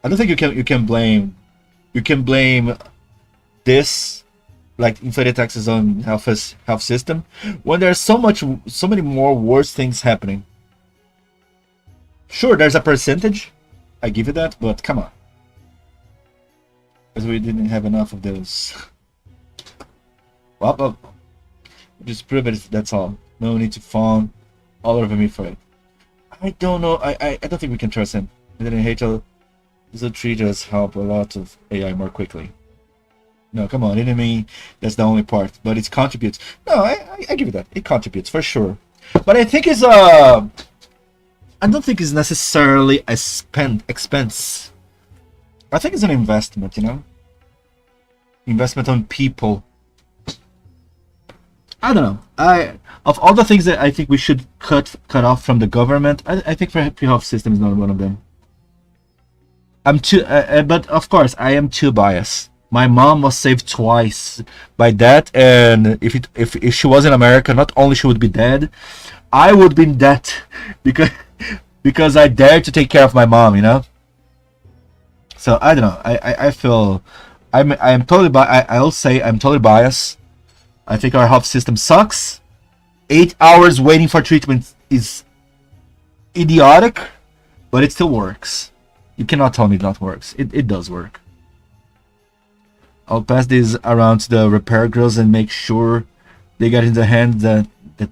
I don't think you can blame this, like inflated taxes on health system, when there's so many more worse things happening. Sure, there's a percentage, I give you that, but come on, because we didn't have enough of those. Well, just prove it. That's all. No need to fawn all over me for it. I don't know. I don't think we can trust him. I didn't hate Bigotry does help a lot of AI more quickly. No, come on, didn't mean that's the only part, but it contributes. No, I give it that. It contributes for sure. But I think it's I don't think it's necessarily a expense. I think it's an investment, you know? Investment on people. I don't know. Of all the things that I think we should cut off from the government, I think free health system is not one of them. I'm too, but of course I am too biased. My mom was saved twice by that, and if she was in America, not only she would be dead, I would be in debt because I dared to take care of my mom, you know. So I don't know. I feel I'm totally I'll say I'm totally biased. I think our health system sucks. 8 hours waiting for treatment is idiotic, but it still works. You cannot tell me it not works. It does work. I'll pass these around to the repair girls and make sure they get in the hands that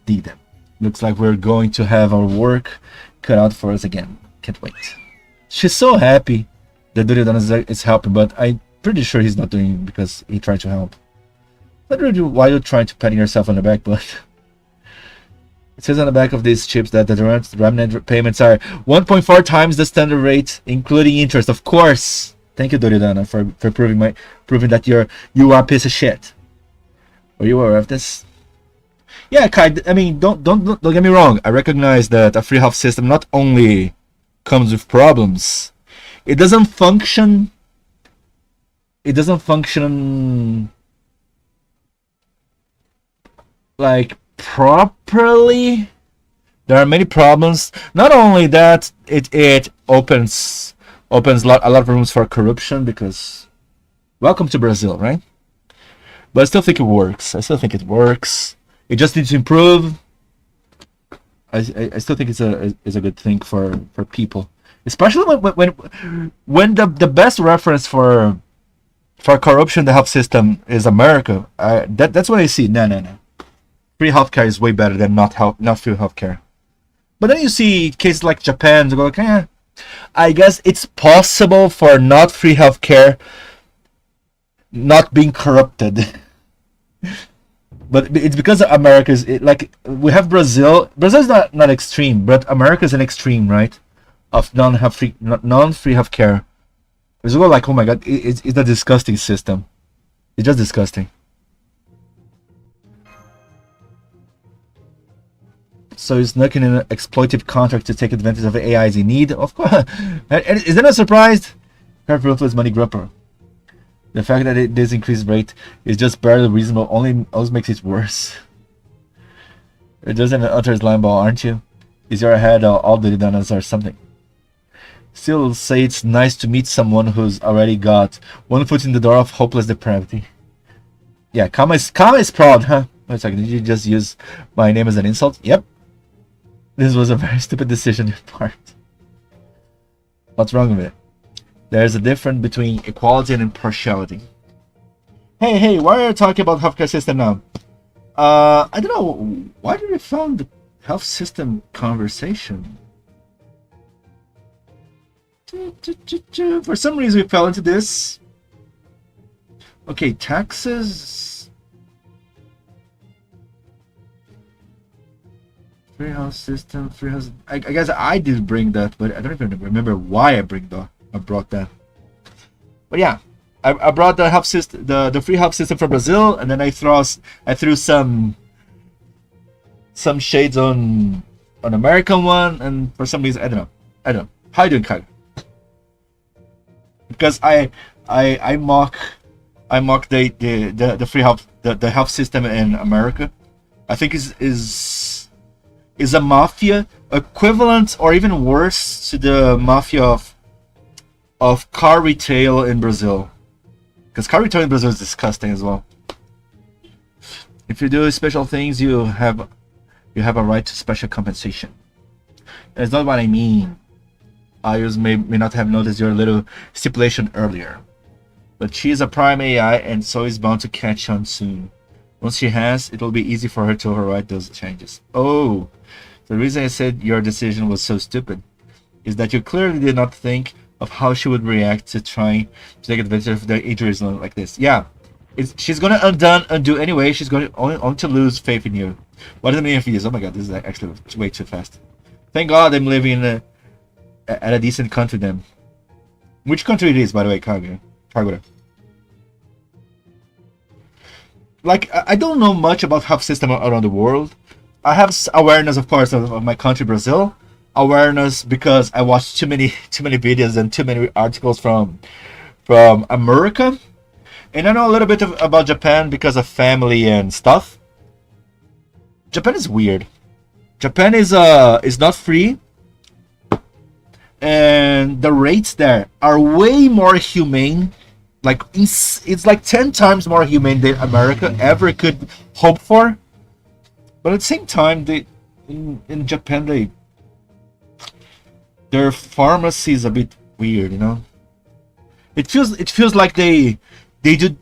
need them. Looks like we're going to have our work cut out for us again. Can't wait. She's so happy that Duryodhana is helping, but I'm pretty sure he's not doing it because he tried to help. Not really why you're trying to pat yourself on the back, but it says on the back of these chips that the remnant payments are 1.4 times the standard rate, including interest. Of course. Thank you, Duryodhana, for proving that you are a piece of shit. Are you aware of this? Yeah, Kai. I mean, don't get me wrong. I recognize that a free health system not only comes with problems, it doesn't function. It doesn't function like properly. There are many problems. Not only that, it opens a lot of rooms for corruption because welcome to Brazil, right? But I still think it works. It just needs to improve. I still think it's a good thing for people, especially when the best reference for corruption in the health system is America. That's what I see. No. Free healthcare is way better than not free healthcare. But then you see cases like Japan to go like, I guess it's possible for not free healthcare not being corrupted. But it's because America's like we have Brazil. Brazil's not extreme, but America's an extreme, right? Of non-free healthcare. It's all like, oh my god, it's a disgusting system. It's just disgusting. So he's looking in an exploitative contract to take advantage of AIs in need. Of course. Is that a surprise? Her ruthless money grubber. The fact that this increased rate is just barely reasonable only makes it worse. You're just an utter slime ball, aren't you? Is your head all the Duryodhanas or something? Still say it's nice to meet someone who's already got one foot in the door of hopeless depravity. Yeah, Kama is proud, huh? Wait a second, did you just use my name as an insult? Yep. This was a very stupid decision on your part. What's wrong with it? There's a difference between equality and impartiality. Hey, why are you talking about healthcare system now? I don't know. Why did we found the health system conversation? For some reason we fell into this. Okay, taxes. Free health system, free health. I guess I did bring that, but I don't even remember why I brought that. But yeah, I brought the health system, the free health system from Brazil, and then I threw some shades on American one, and for some reason I don't know. How you doing, Kyle? Because I mock the free health the health system in America. I think is a mafia equivalent or even worse to the mafia of car retail in Brazil. Because car retail in Brazil is disgusting as well. If you do special things, you have a right to special compensation. That's not what I mean. I may not have noticed your little stipulation earlier. But she is a prime AI and so is bound to catch on soon. Once she has, it will be easy for her to override those changes. Oh, the reason I said your decision was so stupid is that you clearly did not think of how she would react to trying to take advantage of their injuries like this. Yeah, she's gonna undo anyway. She's going only to lose faith in you. What are the meaning of years? Oh my god, this is actually way too fast. Thank God I'm living in at a decent country then. Which country it is, by the way, Kagura? Like, I don't know much about health system around the world. I have awareness, of course, of my country, Brazil. Awareness because I watched too many videos and too many articles from America. And I know a little bit about Japan because of family and stuff. Japan is weird. Japan is not free, and the rates there are way more humane. Like it's like 10 times more humane than America ever could hope for. But at the same time, in Japan their pharmacy is a bit weird, you know. It feels like they do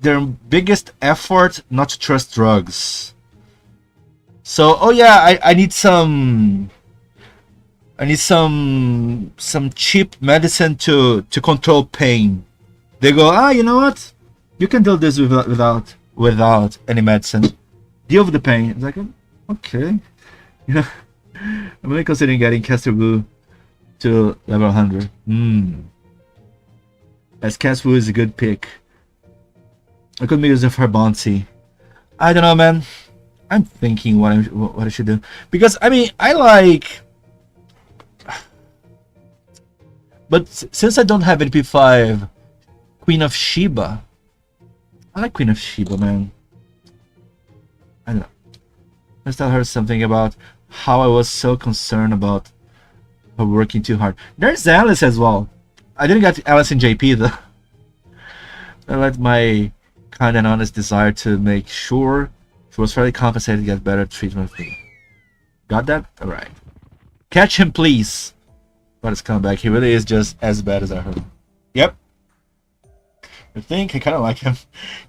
their biggest effort not to trust drugs. So, oh yeah, I need some cheap medicine to control pain. They go, you know what? You can do this without any medicine. Deal with the pain. It's like, okay, you know, I'm really considering getting Castle to level 100. As Castle is a good pick. I could be using for Bouncy. I don't know, man. I'm thinking what I should do, because I mean I like, but since I don't have any P5, Queen of Sheba. I like Queen of Sheba, man. I don't know. Let's tell her something about how I was so concerned about her working too hard. There's Alice as well. I didn't get Alice in JP though. I let my kind and honest desire to make sure she was fairly compensated to get better treatment for me. Got that? Alright. Catch him, please. But it's coming back. He really is just as bad as I heard. Yep. I think I kind of like him.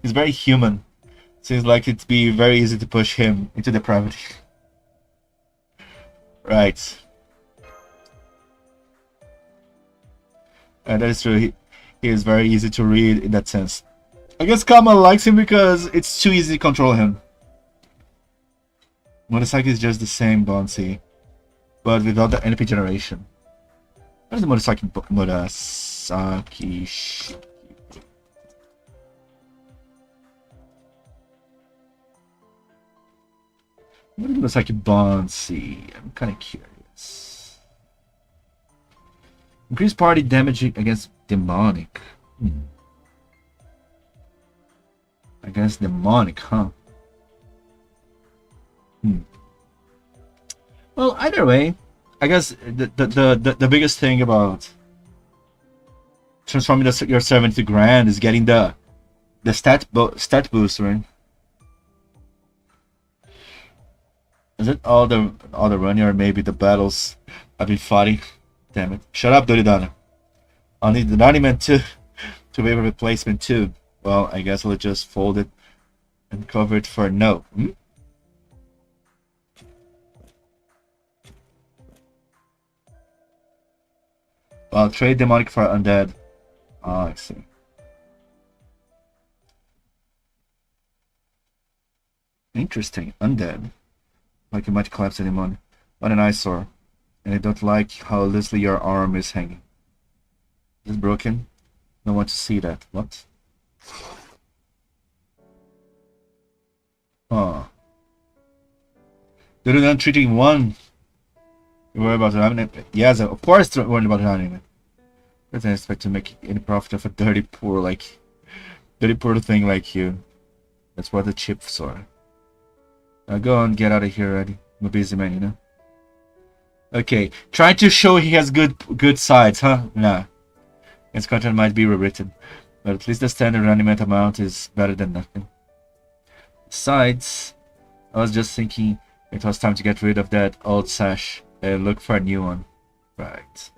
He's very human. Seems like it'd be very easy to push him into depravity. Right. And that is true. He is very easy to read in that sense. I guess Kama likes him because it's too easy to control him. Motorcycle is just the same Bouncy, but without the NP generation. What is the Motorcycle? Murasaki. What is Motorcycle Bouncy? I'm kind of curious. Increase party damage against demonic. Against demonic, huh? Well, either way, I guess the biggest thing about transforming your servant to Grand is getting the stat boost, right? Is it all the running, or maybe the battles I've been fighting? Damn it! Shut up, Doridana. I'll need the 90-man to waive a replacement too. Well, I guess I'll just fold it and cover it for no. Well, trade demonic for undead. Ah, I see. Interesting. Undead. Like you might collapse any moment. What an eyesore. And I don't like how loosely your arm is hanging. Is it broken? Don't want to see that. What? Oh. They're not treating one. You worry about it. Yes, of course they're worried about it. I didn't expect to make any profit of a dirty poor thing like you. That's what the chips are. Now go on, get out of here already. I'm a busy man, you know. Okay, trying to show he has good sides, huh? Nah. His content might be rewritten, but at least the standard animate amount is better than nothing. Besides, I was just thinking it was time to get rid of that old sash and look for a new one. Right.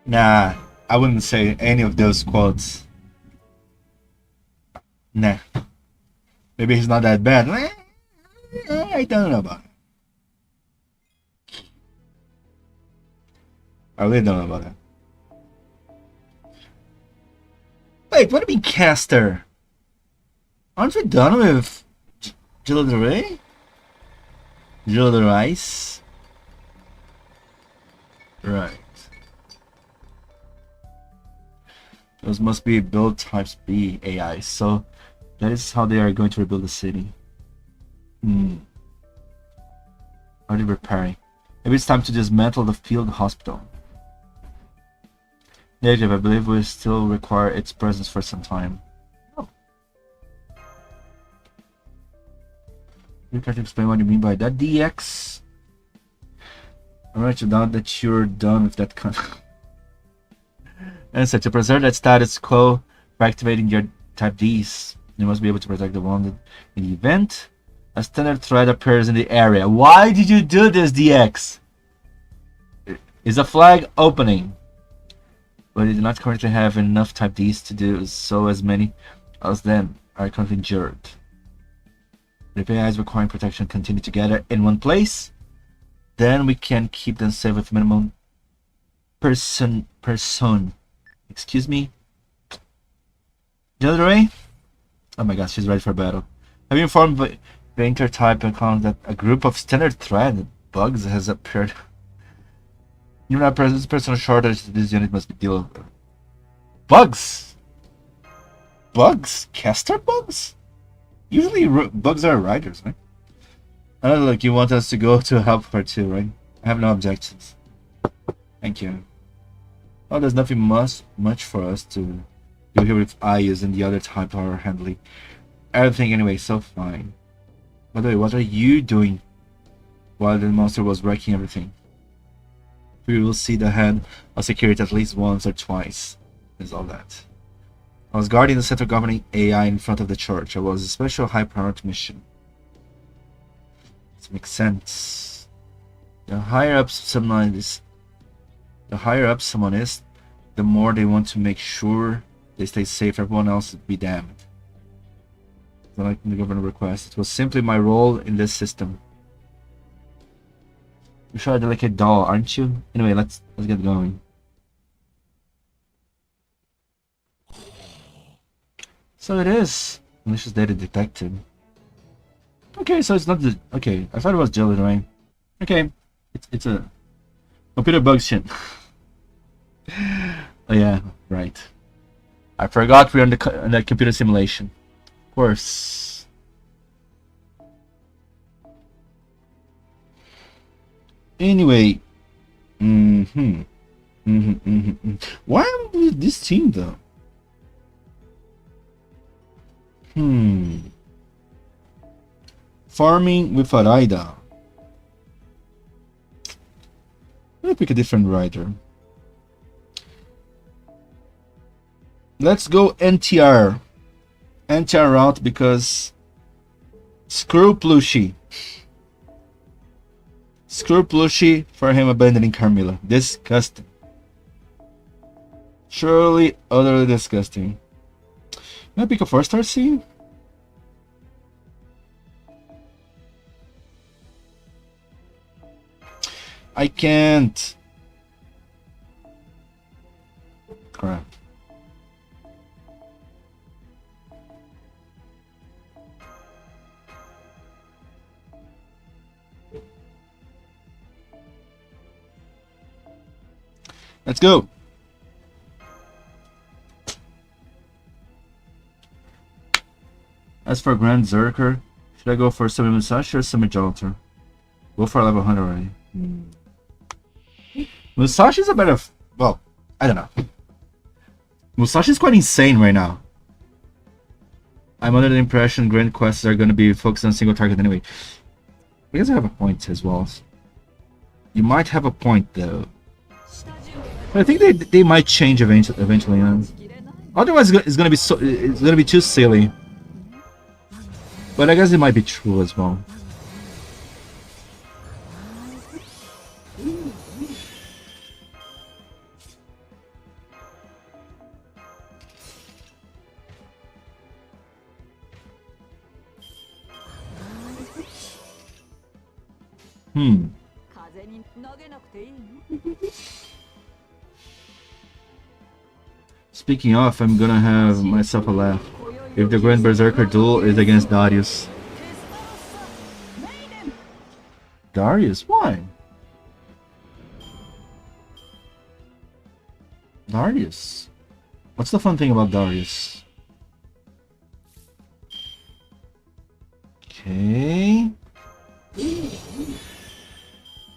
Nah, I wouldn't say any of those quotes. Nah. Maybe he's not that bad. I don't know about it. I really don't know about it. Wait, what do you mean caster? Aren't we done with Gilderay? Gilderice? Right. Those must be build types B AI, so that is how they are going to rebuild the city. Are they repairing? Maybe it's time to dismantle the field hospital. Negative, I believe we still require its presence for some time. Oh. You can't explain what you mean by that, DX? I'm write you down that you're done with that kind of... Answer, to preserve that status quo by activating your type Ds, you must be able to protect the wounded. In the event a standard threat appears in the area. Why did you do this, DX? Is a flag opening? But you do not currently have enough type Ds to do so, as many as them are currently injured. If AIs requiring protection continue together in one place, then we can keep them safe with minimum person. Excuse me. Gilderay? Oh my gosh, she's ready for battle. Have you informed the intertype account that a group of standard threat bugs has appeared? Given our presence, personal shortage, this unit must be dealt with. Bugs? Bugs? Caster bugs? Usually bugs are riders, right? I don't know, like you want us to go to help her too, right? I have no objections. Thank you. Oh, there's nothing much for us to do here with ILLYAs and the other type are handling everything anyway, so fine. By the way, what are you doing while the monster was wrecking everything? We will see the head of security at least once or twice. Is all that. I was guarding the central governing AI in front of the church. I was a special high priority mission. This makes sense. The higher up someone is, the more they want to make sure they stay safe. Everyone else would be damned. It's not like the governor request. It was simply my role in this system. You're sure a delicate doll, aren't you? Anyway, let's get going. So it is. Malicious data detected. Okay, so it's not the... Okay, I thought it was jelly, right? Okay, it's a computer bug shit. Oh yeah, right. I forgot we're on the computer simulation. Of course. Anyway. Why am I with this team though? Farming with a rider. Let me pick a different rider. Let's go NTR. NTR route because screw Plushy. Screw Plushy for him abandoning Carmilla. Disgusting. Surely utterly disgusting. Can I pick a 4-star scene? I can't. Crap. Let's go. As for Grand Zerker, should I go for Semi Musashi or Semi Jolter? Go for level 100 already. Musashi's a better... Well, I don't know. Musashi's quite insane right now. I'm under the impression Grand Quests are going to be focused on a single target anyway. I guess I have a point as well. You might have a point though. But I think they might change eventually. Otherwise, it's gonna be too silly. But I guess it might be true as well. Hmm. Speaking of, I'm gonna have myself a laugh. If the Grand Berserker duel is against Darius. Darius? Why? Darius? What's the fun thing about Darius? Okay.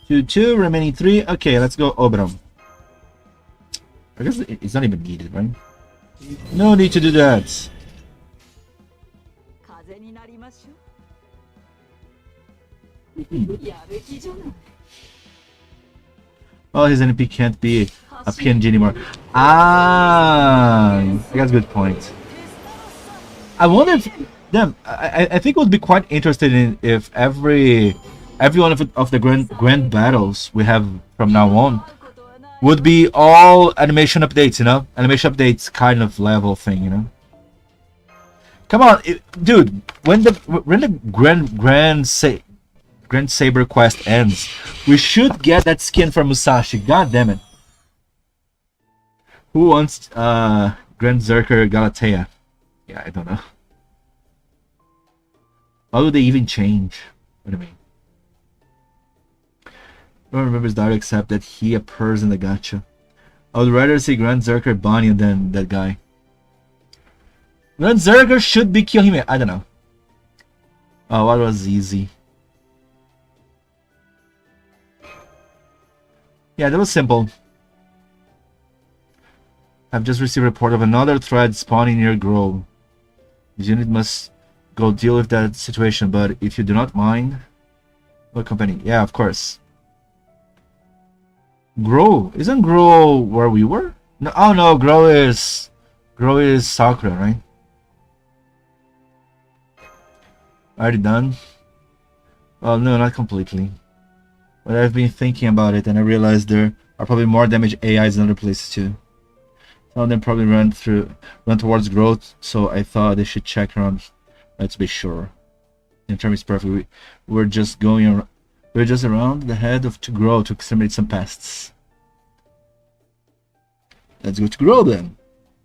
2-2, remaining 3. Okay, let's go Oberon. I guess it's not even needed, right? No need to do that. Oh, his NP can't be a PNG anymore. Ah, that's a good point. I wonder if I think it would be quite interesting in if every one of the grand battles we have from now on would be all animation updates, you know, animation updates kind of level thing, you know. Come on, dude. When the Grand Saber quest ends, we should get that skin from Musashi. God damn it. Who wants Grand Zerker Galatea? Yeah, I don't know. How do they even change? What do you mean? No one remembers that except that he appears in the gacha. I would rather see Grand Zerker Bonnie than that guy. Grand Zerker should be Kiyohime. I don't know. Oh, what was easy? Yeah, that was simple. I've just received a report of another thread spawning near Grove. The unit must go deal with that situation, but if you do not mind... What company? Yeah, of course. Grove? Isn't Grove where we were? No, oh no, Grove is Sakura, right? Already done? Well, no, not completely. But I've been thinking about it and I realized there are probably more damage AIs in other places too. Some of them probably run towards growth, so I thought they should check around. Let's be sure. In terms is perfect. We're just around the head to grow to exterminate some pests. Let's go to grow then.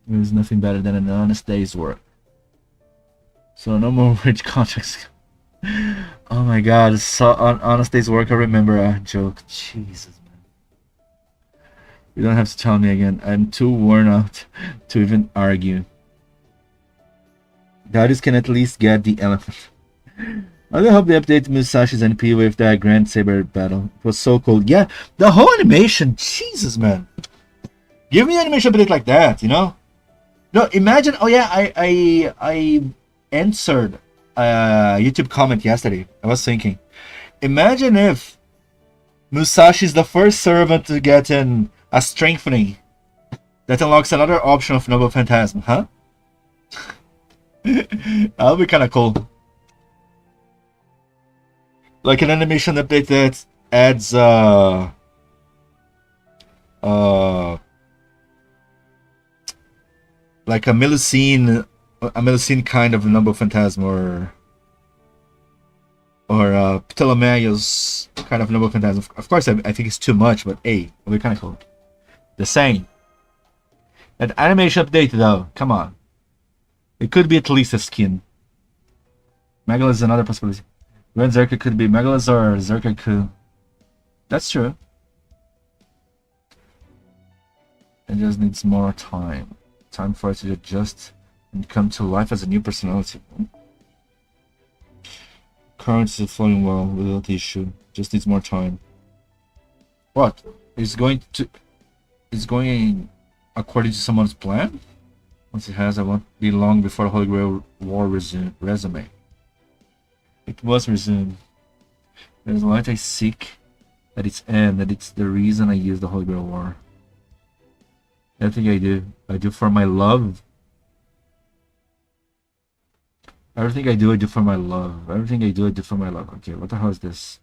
There's nothing better than an honest day's work. So no more wage contracts. Oh my god, so on honest day's work I remember a joke. Jesus, man. You don't have to tell me again. I'm too worn out to even argue. Darius can at least get the elephant. I really hope they update Musashi's NP with that Grand Saber battle. It was so cool. Yeah, the whole animation. Jesus, man. Give me an animation update like that, you know? No, imagine. Oh yeah, I answered a YouTube comment yesterday. I was thinking, imagine if Musashi is the first servant to get a strengthening that unlocks another option of Noble Phantasm, huh? That'll be kind of cool. Like an animation update that adds like a Melusine kind of Noble Phantasm, or Ptolemaeus kind of Noble Phantasm. Of course, I think it's too much, but hey, it'll be kind of cool. The same. That animation update though, come on. It could be at least a skin. Megalus is another possibility. Grand Zerker could be Megalus or Zerker could. That's true. It just needs more time. Time for it to adjust and come to life as a new personality. Currency is flowing well without issue. Just needs more time. What? It's going according to someone's plan? Once it has, I won't be long before the Holy Grail War resume. It was resumed. There's a light I seek at its end, that it's the reason I use the Holy Grail War. Everything I do for my love. Everything I do for my love. Everything I do for my love. Okay, what the hell is this?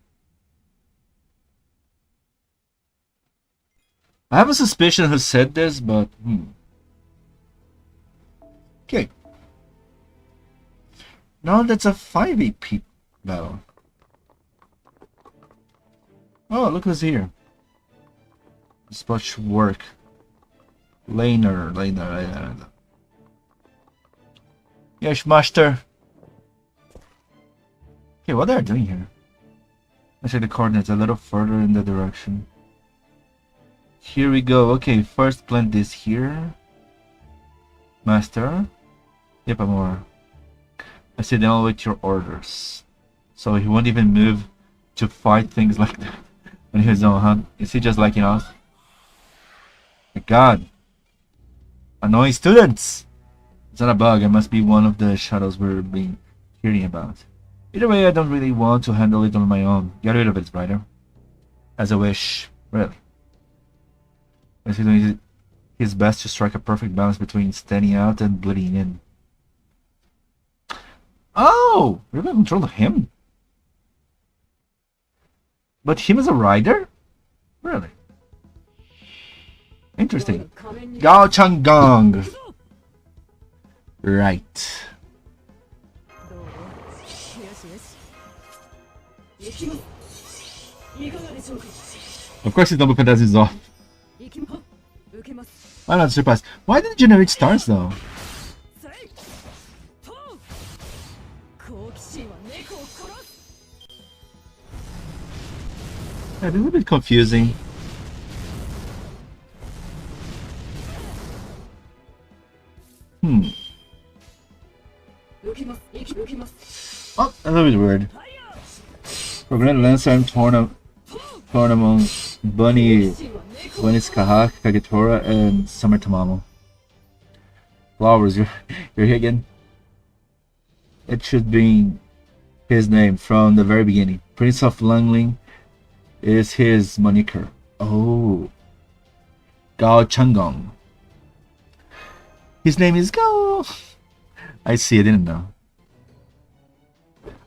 I have a suspicion who said this, but okay. No, that's a 5 AP battle. Oh, look who's here. This much work. Laner. Yes, master. Okay, what are they doing here? Let's check the coordinates a little further in the direction. Here we go. Okay, first plant this here. Master. Yep, more. I sit down with your orders. So he won't even move to fight things like that on his own, huh? Is he just like, you know? My god. Annoying students! It's not a bug, it must be one of the shadows we're being hearing about. Either way, I don't really want to handle it on my own. Get rid of it, Spider. As a wish. Really. Is he doing his best to strike a perfect balance between standing out and bleeding in? Oh! We're gonna control him? But him as a rider? Really? Interesting. Gao Changgong. Right. Of course his double fantasy is off. I'm not surprised. Why did it generate stars though? Yeah, this is a bit confusing. Oh, that's a bit weird. For Grand Lancer Tournament, Bunny Skahak, Kagetora, and Summer Tamamo. Flowers, you're here again? It should be his name from the very beginning. Prince of Langling is his moniker. Oh. Gao Changgong. His name is Gao. I see, I didn't know.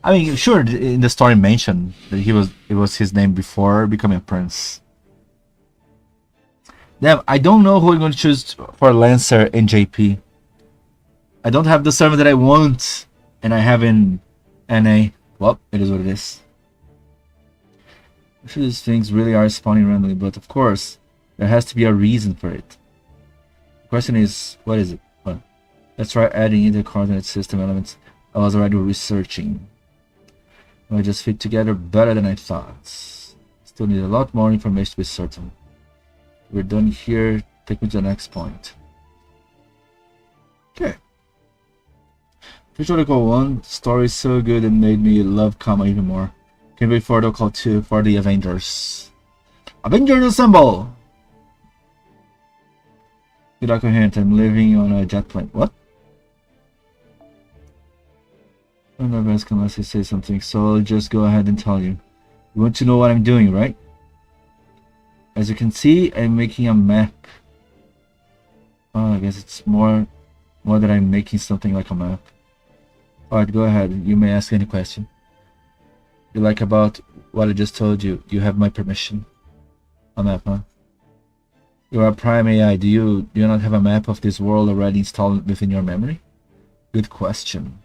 I mean, sure, in the story mentioned that it was his name before becoming a prince. Damn, I don't know who I'm going to choose for Lancer and JP. I don't have the server that I want, and I have in NA. Well, it is what it is. I'm sure these things really are spawning randomly, but of course, there has to be a reason for it. The question is, what is it? Well, let's try adding in the coordinate system elements I was already researching. They just fit together better than I thought. Still need a lot more information to be certain. We're done here. Take me to the next point. Okay. Article 1. Story is so good it made me love Kama even more. Can't wait for Article 2 for the Avengers. Avengers Assemble! Good luck, hint. I'm living on a jet plane. What? I'm not going to ask unless I say something, so I'll just go ahead and tell you. You want to know what I'm doing, right? As you can see, I'm making a map. Oh, I guess it's more that I'm making something like a map. Alright, go ahead. You may ask any question. You like about what I just told you? You have my permission. A map, huh? You are a prime AI. Do you not have a map of this world already installed within your memory? Good question.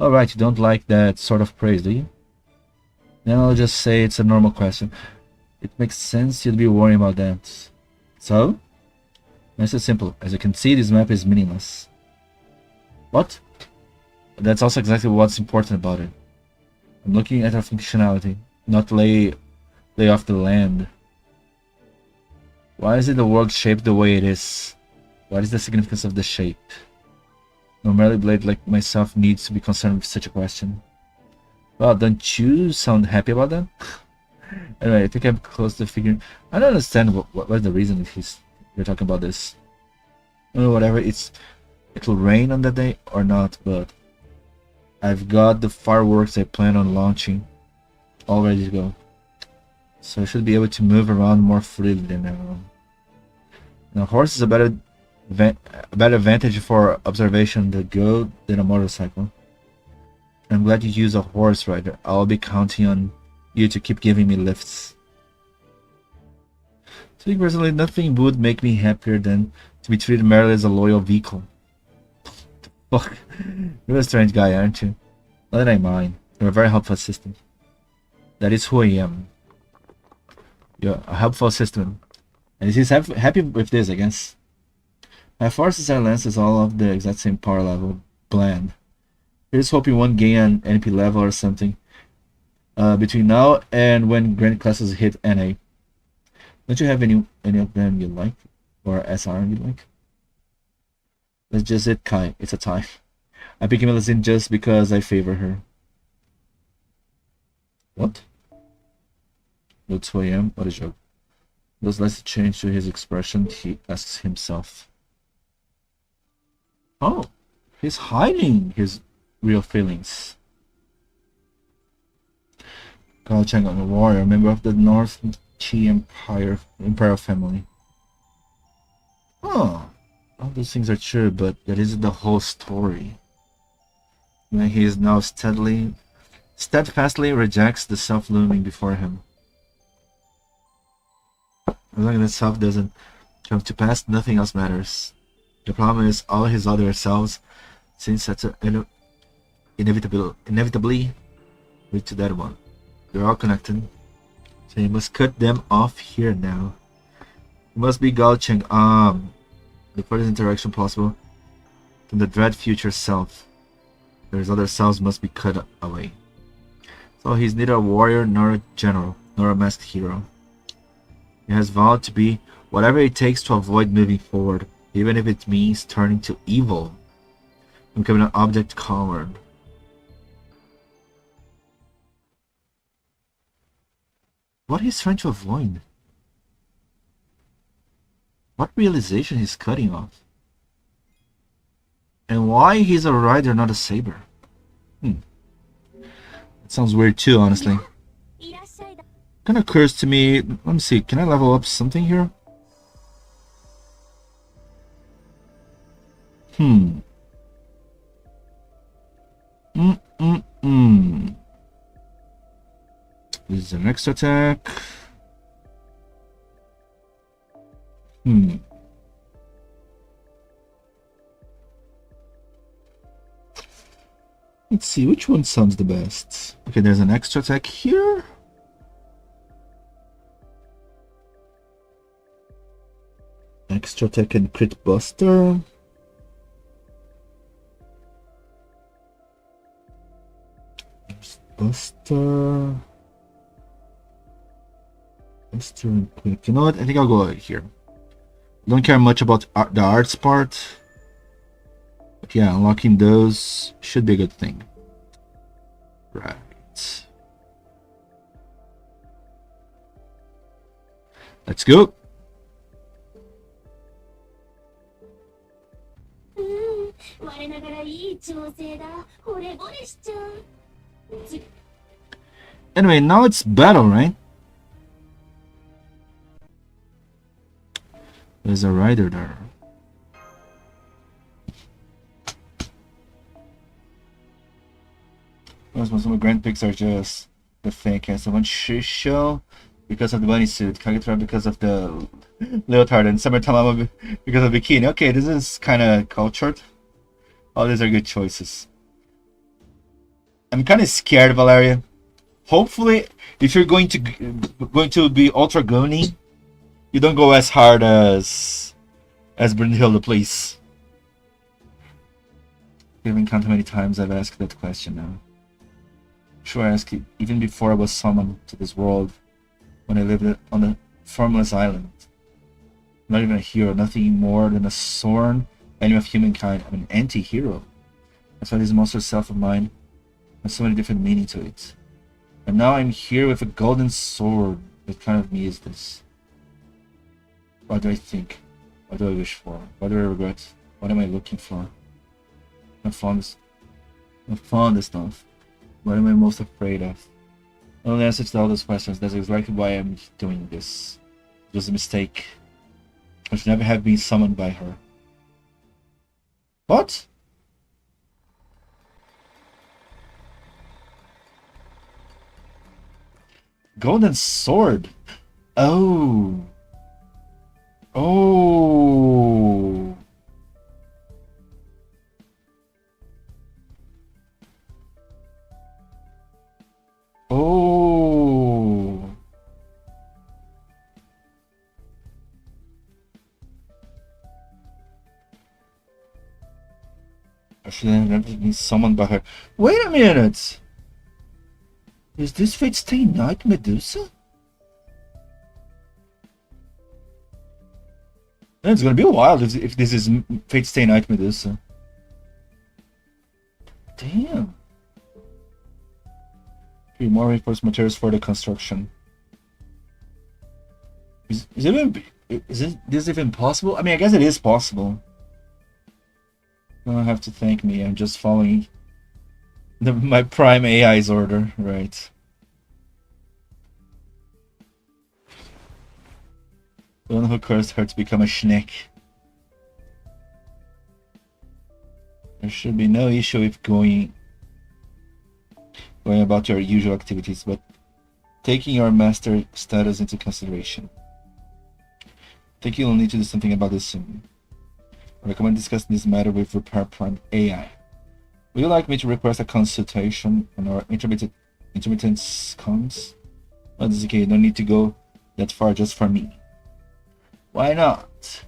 Alright, you don't like that sort of praise, do you? Then I'll just say it's a normal question. It makes sense you'd be worrying about that. So? Nice and simple. As you can see, this map is meaningless. What? That's also exactly what's important about it. I'm looking at our functionality, not lay off the land. Why is it the world shaped the way it is? What is the significance of the shape? No merely blade like myself needs to be concerned with such a question. Well, don't you sound happy about that? Anyway, I think I'm close to figuring. I don't understand what's the reason you're talking about this. Whatever, it'll rain on that day or not, but I've got the fireworks I plan on launching all ready to go. So I should be able to move around more freely than ever. Now, a horse is a better advantage for observation the go than a motorcycle. I'm glad you use a horse rider. I'll be counting on you to keep giving me lifts. To me personally, nothing would make me happier than to be treated merely as a loyal vehicle. Fuck. You're a strange guy, aren't you? Not that I mind. You're a very helpful assistant. That is who I am. Yeah, a helpful system. And he's happy with this, I guess. My forces are lances all of the exact same power level. Bland. Here's hoping one gain an NP level or something. Between now and when grand classes hit NA. Don't you have any of them you like? Or SR you like? Let's just hit Kai. It's a tie. I pick Melusine just because I favor her. What? No 2 AM? What a joke. Does less change to his expression? He asks himself. Oh, he's hiding his real feelings. Gao Cheng, a warrior, member of the North Qi Imperial family. Oh, all those things are true, but that isn't the whole story. When he is now steadfastly rejects the self looming before him. As long as that self doesn't come to pass, nothing else matters. The problem is all his other selves, since that's inevitably lead to that one. They're all connected, so you must cut them off here now. It must be Gao Cheng. The furthest interaction possible from the dread future self. His other selves must be cut away. So he's neither a warrior nor a general, nor a masked hero. He has vowed to be whatever it takes to avoid moving forward, even if it means turning to evil and becoming an object coward. What he's trying to avoid? What realization he's cutting off? And why he's a rider, not a saber? It sounds weird too, honestly. Kind of occurs to me. Let me see. Can I level up something here? This is an extra attack. Let's see, which one sounds the best? Okay, there's an extra attack here. Extra attack and crit buster. Buster and quick. You know what? I think I'll go here. Don't care much about the arts part. But yeah, unlocking those should be a good thing. Right. Let's go. Anyway, now it's battle, right? There's a rider there. Most of my grand picks are just the fake. And someone show because of the bunny suit, Kagetora because of the leotard, and Summertime because of bikini. Okay, this is kind of cultured. All these are good choices. I'm kind of scared, Valeria. Hopefully, if you're going to be ultra gony, you don't go as hard as Brynhilde, please. I haven't counted how many times I've asked that question now. Sure, I asked it even before I was summoned to this world, when I lived on a formless island. Not even a hero, nothing more than a sworn enemy of humankind. I'm an anti-hero. That's why this monster self of mine has so many different meanings to it. And now I'm here with a golden sword. What kind of me is this? What do I think? What do I wish for? What do I regret? What am I looking for? I'm fond of stuff. What am I most afraid of? I don't answer to all those questions. That's exactly why I'm doing this. It was a mistake. I should never have been summoned by her. What? Golden sword. Oh. Oh. Oh. I should have never been summoned by her. Wait a minute! Is this Fate Stay Night Medusa? It's gonna be wild if this is Fate Stay Night Medusa. Damn. More reinforced materials for the construction. Is this even possible? I mean, I guess it is possible. You don't have to thank me. I'm just following my prime AI's order, right? The one who cursed her to become a schneck. There should be no issue with going about your usual activities, but taking your master status into consideration. I think you'll need to do something about this soon. I recommend discussing this matter with Repair Prime AI. Would you like me to request a consultation on our intermittent comms? Well, this is okay, no need to go that far just for me. Why not?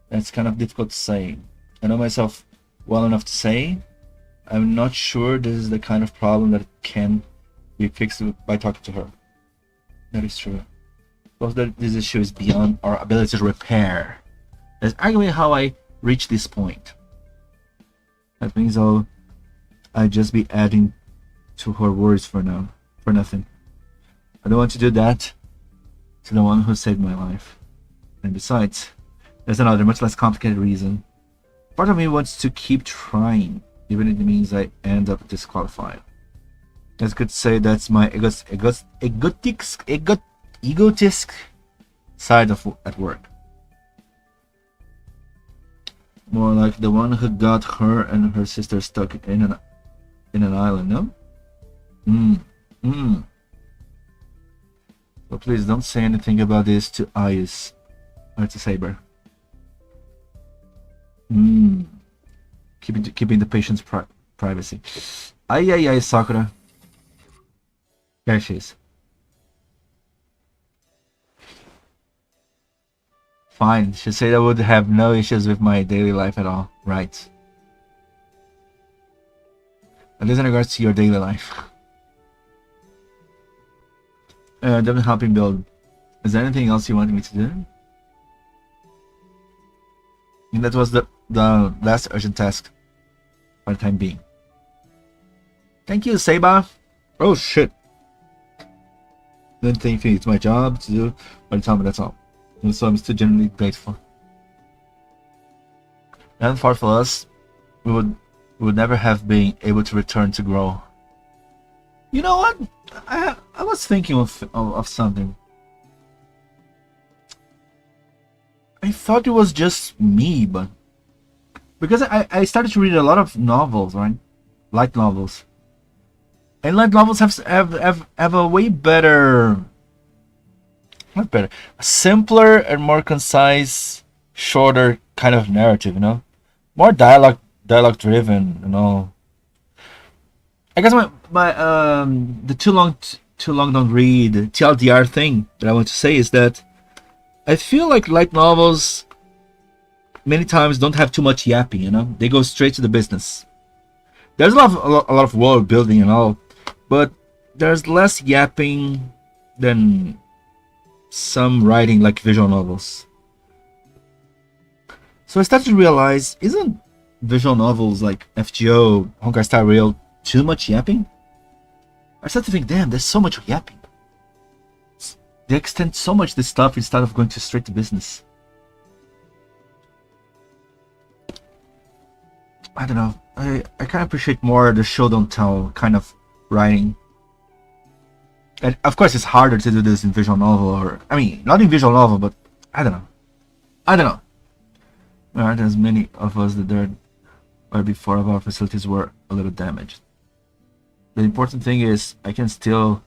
That's kind of difficult to say. I know myself well enough to say I'm not sure this is the kind of problem that can be fixed by talking to her. That is true. Suppose that this issue is beyond our ability to repair. That's arguably how I reached this point. That means I'll just be adding to her worries for now, for nothing. I don't want to do that to the one who saved my life. And besides, there's another much less complicated reason. Part of me wants to keep trying, even if it means I end up disqualified. As could say that's my egotistic side at work. More like the one who got her and her sister stuck in an island, no? So please don't say anything about this to Ayus or to Saber. Keeping the patient's privacy. Ay, Sakura. There she is. Fine, she said I would have no issues with my daily life at all, right? At least in regards to your daily life. Devin helping build. Is there anything else you want me to do? And that was the last urgent task for the time being. Thank you, Seba. Oh shit. Don't think it's my job to do by the time, but that's all. And so I'm still genuinely grateful. And for us, we would never have been able to return to grow. You know what? I was thinking of something. I thought it was just me, but because I started to read a lot of novels, right? Light novels. And light novels have a way better, not better, a simpler and more concise, shorter kind of narrative, you know? More dialogue driven, you know. I guess the too long don't read TLDR thing that I want to say is that I feel like light novels many times don't have too much yapping, you know? They go straight to the business. There's a lot of world building and all, but there's less yapping than some writing like visual novels. So I started to realize, isn't visual novels like FGO, Honkai Star Rail too much yapping? I started to think, damn, there's so much yapping. They extend so much this stuff instead of going to straight to business. I don't know. I kind of appreciate more the show don't tell kind of writing. And of course it's harder to do this in visual novel, or I mean not in visual novel, but I don't know. There aren't as many of us that there were before our facilities were a little damaged. The important thing is I can still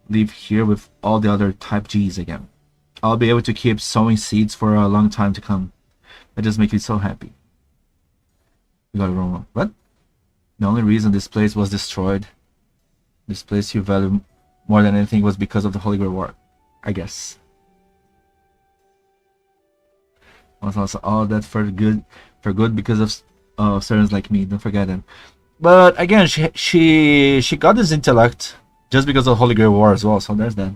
live here with all the other type Gs again. I'll be able to keep sowing seeds for a long time to come. That just makes me so happy. You got it wrong. What? The only reason this place was destroyed, this place you value more than anything, was because of the Holy Grail War, I guess. Was also all that for good because of Oh, servants like me, don't forget them. But again, she got this intellect just because of Holy Grail War as well, so there's that.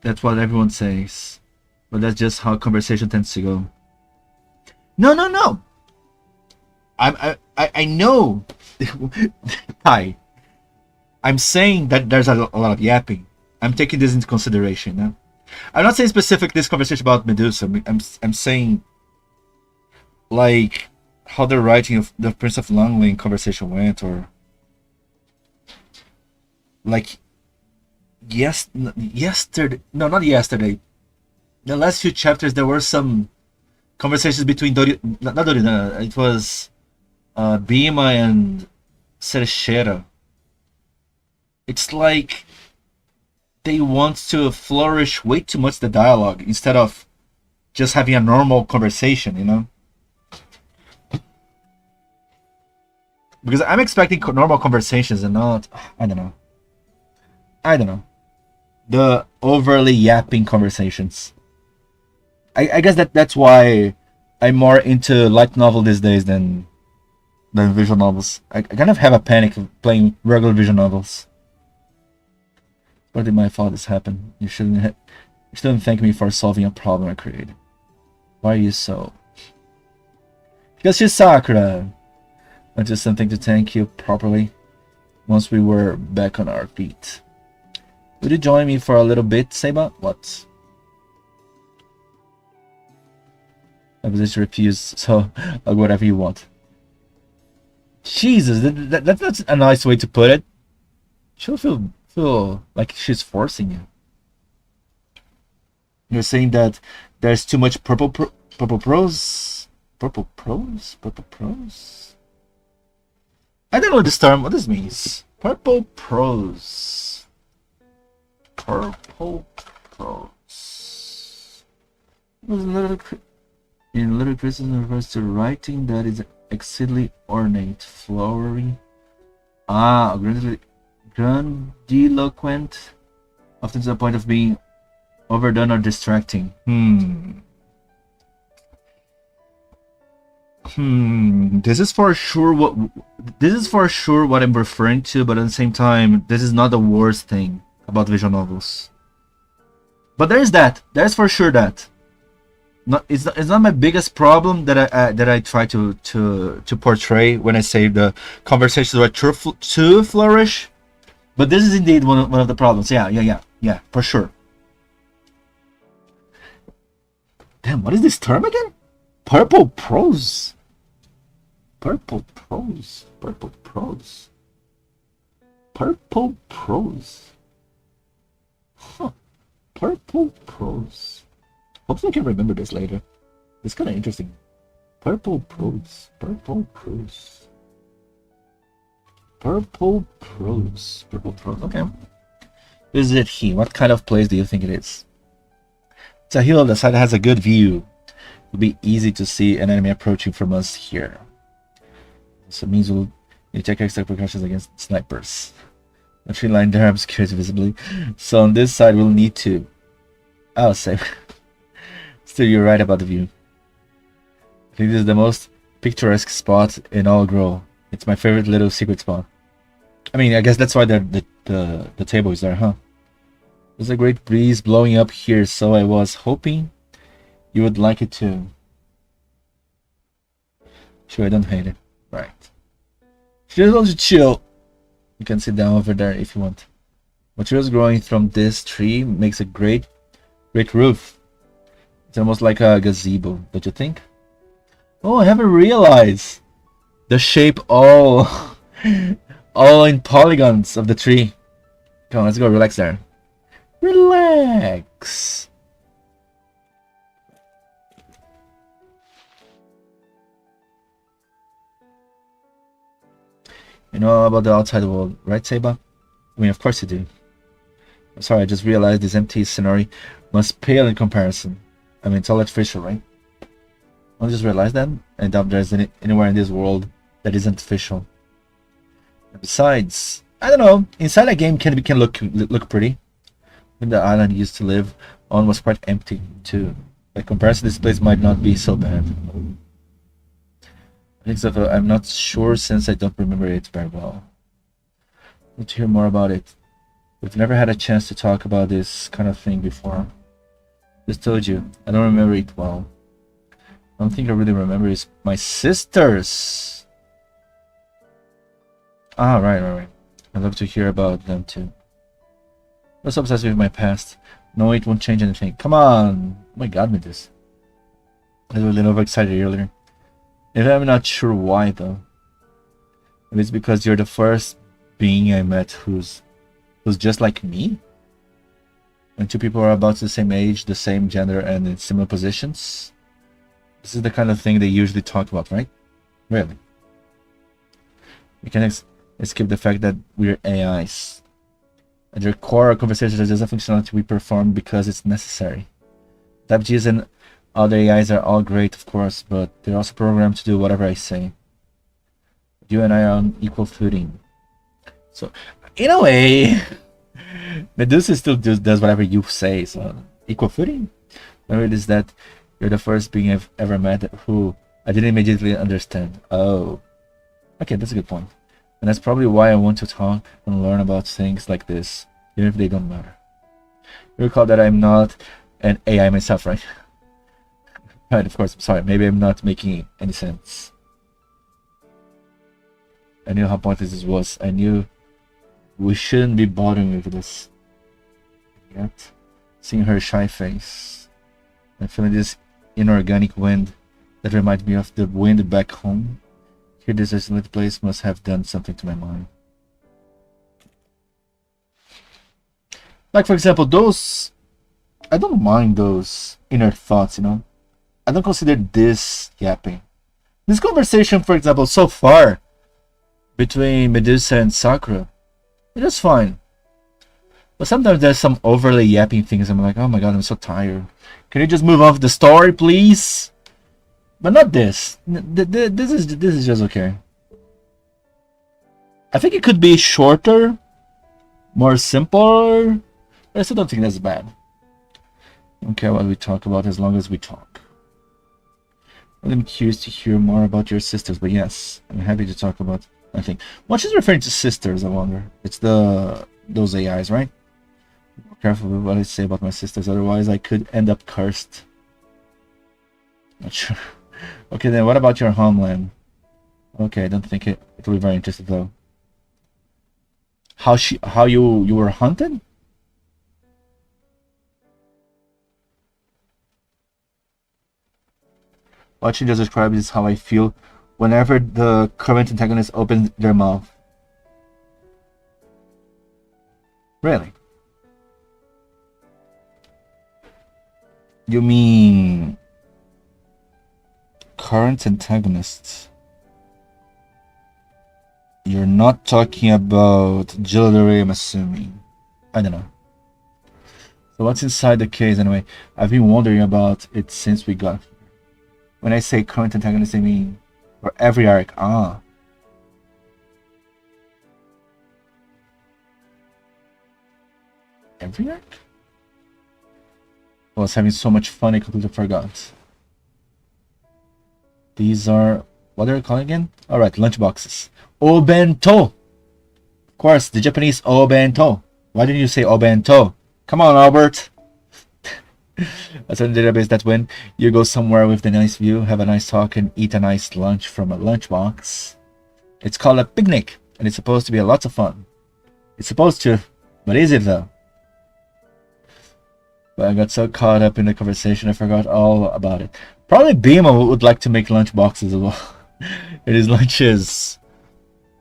That's what everyone says. But that's just how conversation tends to go. No, no, no. I know. Hi. I'm saying that there's a lot of yapping. I'm taking this into consideration. No? I'm not saying specific this conversation about Medusa. I'm saying like how the writing of the Prince of Langley conversation went, or like yesterday. No, not yesterday. The last few chapters there were some conversations between not Dori, no, it was Bima and Cerchera. It's like they want to flourish way too much the dialogue instead of just having a normal conversation, you know? Because I'm expecting normal conversations and not, I don't know, the overly yapping conversations. I guess that's why I'm more into light novel these days than visual novels. I kind of have a panic of playing regular visual novels. What did my fault this happen? You shouldn't thank me for solving a problem I created. Why are you so? Because she's Sakura. Not just something to thank you properly. Once we were back on our feet. Would you join me for a little bit, Seba? What? I was refused, so I'll go whatever you want. Jesus, that's a nice way to put it. She'll feel like she's forcing you. You're saying that there's too much purple prose? Purple prose? Purple prose? I don't know this term, what this means. Purple prose. Purple prose. In little criticism refers to writing that is exceedingly ornate, flowery, grandiloquent, often to the point of being overdone or distracting. This is for sure what I'm referring to, but at the same time, this is not the worst thing about visual novels. But there's that. There's for sure that. It's not my biggest problem that I try to portray when I say the conversations are to flourish, but this is indeed one of the problems. Yeah, for sure. Damn, what is this term again? Purple prose. Purple prose. Purple prose. Purple prose. Huh. Purple prose. Hopefully I can remember this later. It's kind of interesting. Purple prose. Purple prose. Purple prose. Purple prose. Okay. Is it he? What kind of place do you think it is? It's a hill that side has a good view. It'll be easy to see an enemy approaching from us here. So it means we'll need to take extra precautions against snipers. The tree line there obscures visibly. So on this side we'll need to... I'll say... Still, you're right about the view. I think this is the most picturesque spot in all Grow. It's my favorite little secret spot. I mean, I guess that's why the table is there, huh? There's a great breeze blowing up here, so I was hoping you would like it too. Sure, I don't hate it. Right. Just want to chill. You can sit down over there if you want. Materials growing from this tree makes a great roof. It's almost like a gazebo, don't you think? Oh, I haven't realized the shape all in polygons of the tree. Come on, let's go relax there. Relax. You know about the outside world, right, Seba? I mean, of course you do. I'm sorry, I just realized this empty scenery must pale in comparison. I mean, it's all artificial, right? I just realized that. I doubt there's anywhere in this world that isn't official. And besides, I don't know. Inside a game can look pretty. When the island used to live on was quite empty too. By comparison, this place might not be so bad. I think so, though I'm not sure since I don't remember it very well. Need to hear more about it. We've never had a chance to talk about this kind of thing before. Just told you, I don't remember it well. I don't think I really remember is my sisters. Ah, right. I'd love to hear about them too. I was obsessed with my past. No, it won't change anything. Come on! Oh my god, with this. I was a little overexcited earlier. If I'm not sure why though. Maybe it's because you're the first being I met who's just like me. When two people are about the same age, the same gender, and in similar positions. This is the kind of thing they usually talk about, right? Really. We can escape the fact that we're AIs. At their core, our conversations are just a functionality we perform because it's necessary. FGs and other AIs are all great, of course, but they're also programmed to do whatever I say. You and I are on equal footing. So, in a way, Medusa still does whatever you say, so equal footing? Maybe it is that you're the first being I've ever met who I didn't immediately understand. Oh. Okay, that's a good point. And that's probably why I want to talk and learn about things like this, even if they don't matter. You recall that I'm not an AI myself, right? Right, of course, I'm sorry. Maybe I'm not making any sense. I knew how pointless this was. I knew we shouldn't be bothering with this. Yet, seeing her shy face, and feeling this inorganic wind that reminds me of the wind back home, here this isolated place must have done something to my mind. Like, for example, those... I don't mind those inner thoughts, you know? I don't consider this yapping. This conversation, for example, so far, between Medusa and Sakura, it is fine. But sometimes there's some overly yapping things. I'm like, oh my god, I'm so tired. Can you just move off the story, please? But not this. This is just okay. I think it could be shorter, more simple, but I still don't think that's bad. I don't care what we talk about as long as we talk. I'm curious to hear more about your sisters, but yes, I'm happy to talk about. I think what she's referring to sisters. I wonder. It's those AIs, right? Be careful with what I say about my sisters, otherwise I could end up cursed. Not sure. Okay, then what about your homeland? Okay, I don't think it will be very interesting though. How you were hunted? What she just described is how I feel whenever the current antagonist opens their mouth. Really? You mean current antagonists? You're not talking about jewelry, I'm assuming. I don't know. So what's inside the case anyway? I've been wondering about it since we got here. When I say current antagonist, I mean for every arc. Ah. Every arc? I was having so much fun I completely forgot. These are... what are they called again? Alright, lunchboxes. Obento! Of course, the Japanese obento. Why didn't you say obento? Come on, Albert! A certain database that when you go somewhere with a nice view, have a nice talk, and eat a nice lunch from a lunchbox, it's called a picnic, and it's supposed to be lots of fun. It's supposed to, but is it though? But I got so caught up in the conversation I forgot all about it. Probably Bima would like to make lunchboxes as well. It is lunches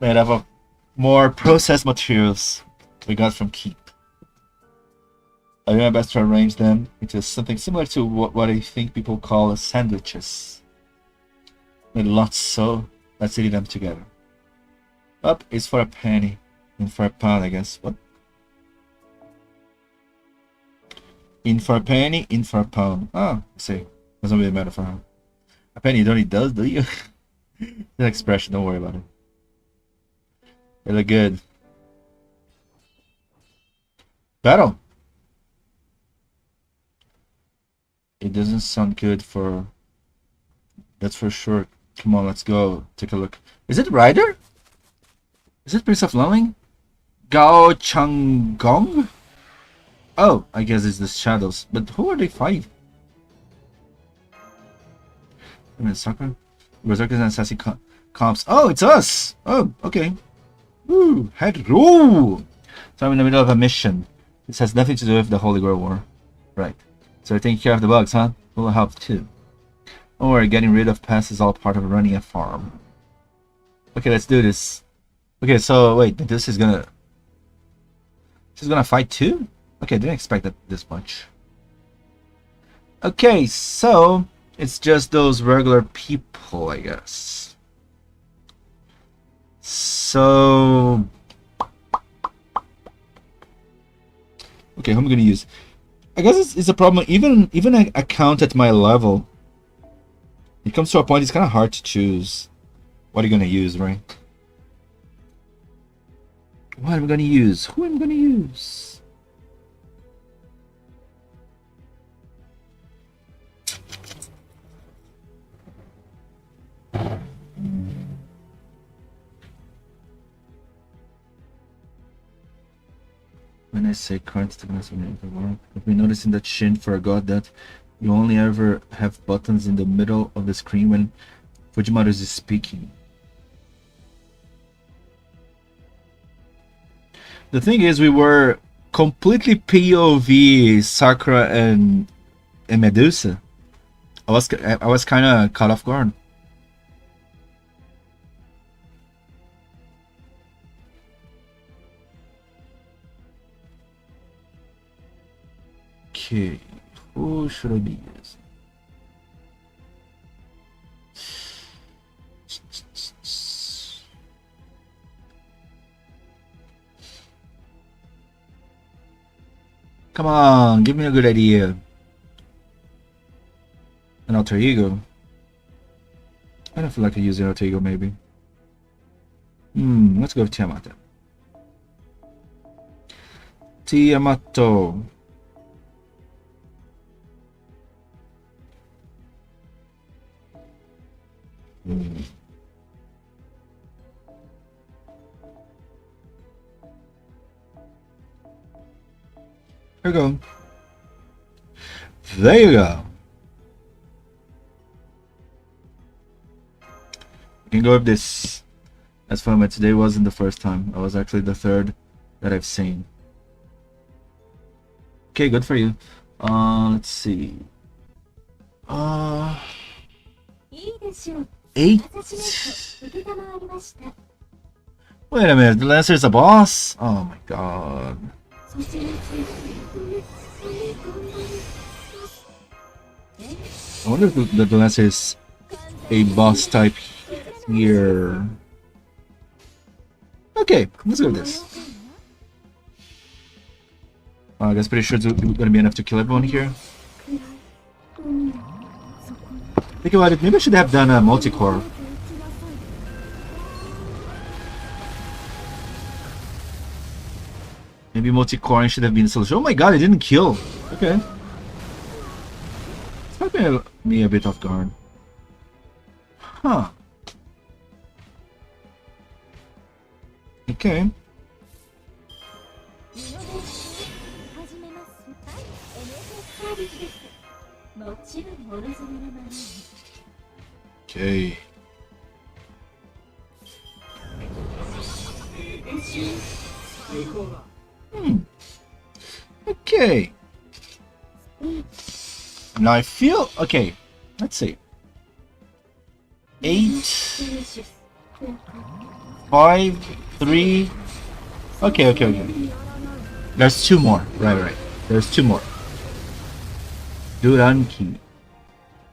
made up of more processed materials we got from Keep. I do my best to arrange them into something similar to what I think people call sandwiches. Made lots, so let's eat them together. Up is for a penny, and for a pound, I guess. What? In for a penny, in for a pound. Oh, I see. Doesn't really matter for her. A penny you don't eat does, do you? That expression, don't worry about it. They look good. Battle! It doesn't sound good for... That's for sure. Come on, let's go. Take a look. Is it Ryder? Is it Prince of Lanling? Gao Changgong? Oh, I guess it's the Shadows. But who are they fighting? I mean, Sakura? Berserkers and Sassy Comps. Oh, it's us! Oh, okay. Woo! Hello! So I'm in the middle of a mission. This has nothing to do with the Holy Grail War. Right. So you're taking care of the bugs, huh? Will help too. Don't worry, getting rid of pests is all part of running a farm. Okay, let's do this. Okay, so wait, this is gonna fight too? Okay, didn't expect that this much. Okay, so it's just those regular people, I guess. So okay, who am I gonna use? I guess it's a problem. Even an account at my level, it comes to a point it's kind of hard to choose what are you gonna use, right? What am I gonna use? Who am I gonna use? When I say current stability of the world, I've been noticing that Shin forgot that you only ever have buttons in the middle of the screen when Fujimaru is speaking. The thing is, we were completely POV Sakura and Medusa. I was kind of caught off guard. Okay, who should I be using? Come on, give me a good idea. An alter ego. I don't feel like using alter ego, maybe. Let's go with Tiamat. Tiamato. There you go. There you go. You can go with this. That's fun, but today wasn't the first time. I was actually the third that I've seen. Okay, good for you. Let's see. 8. Wait a minute, the Lancer's a boss? Oh my god. I wonder if the Lancer is a boss type here. Okay, let's go with this. I guess pretty sure it's gonna be enough to kill everyone here. Think about it, maybe I should have done a multi-core. Maybe multi-core should have been the solution. Oh my god, it didn't kill. Okay. It's caught me a bit off guard. Huh. Okay. Okay. Okay. Now I feel okay. Let's see. 8, 5, 3. Okay. There's 2 more. Right. There's 2 more. Duranki.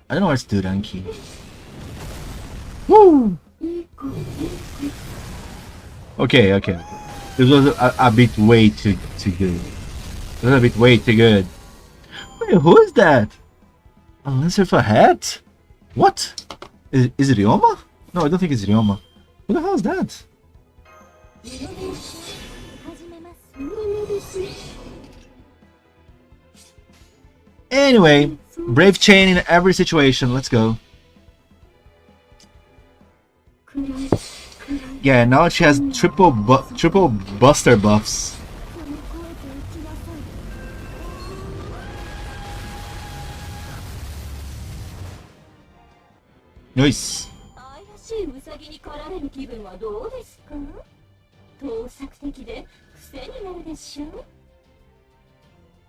I don't know where's Duranki. Woo! Okay. This was a bit way too good. It was a bit way too good. Wait, who is that? A Lancer for a hat? What? Is it Ryoma? No, I don't think it's Ryoma. Who the hell is that? Anyway, Brave chain in every situation. Let's go. Yeah, now she has triple buster buffs. Nice.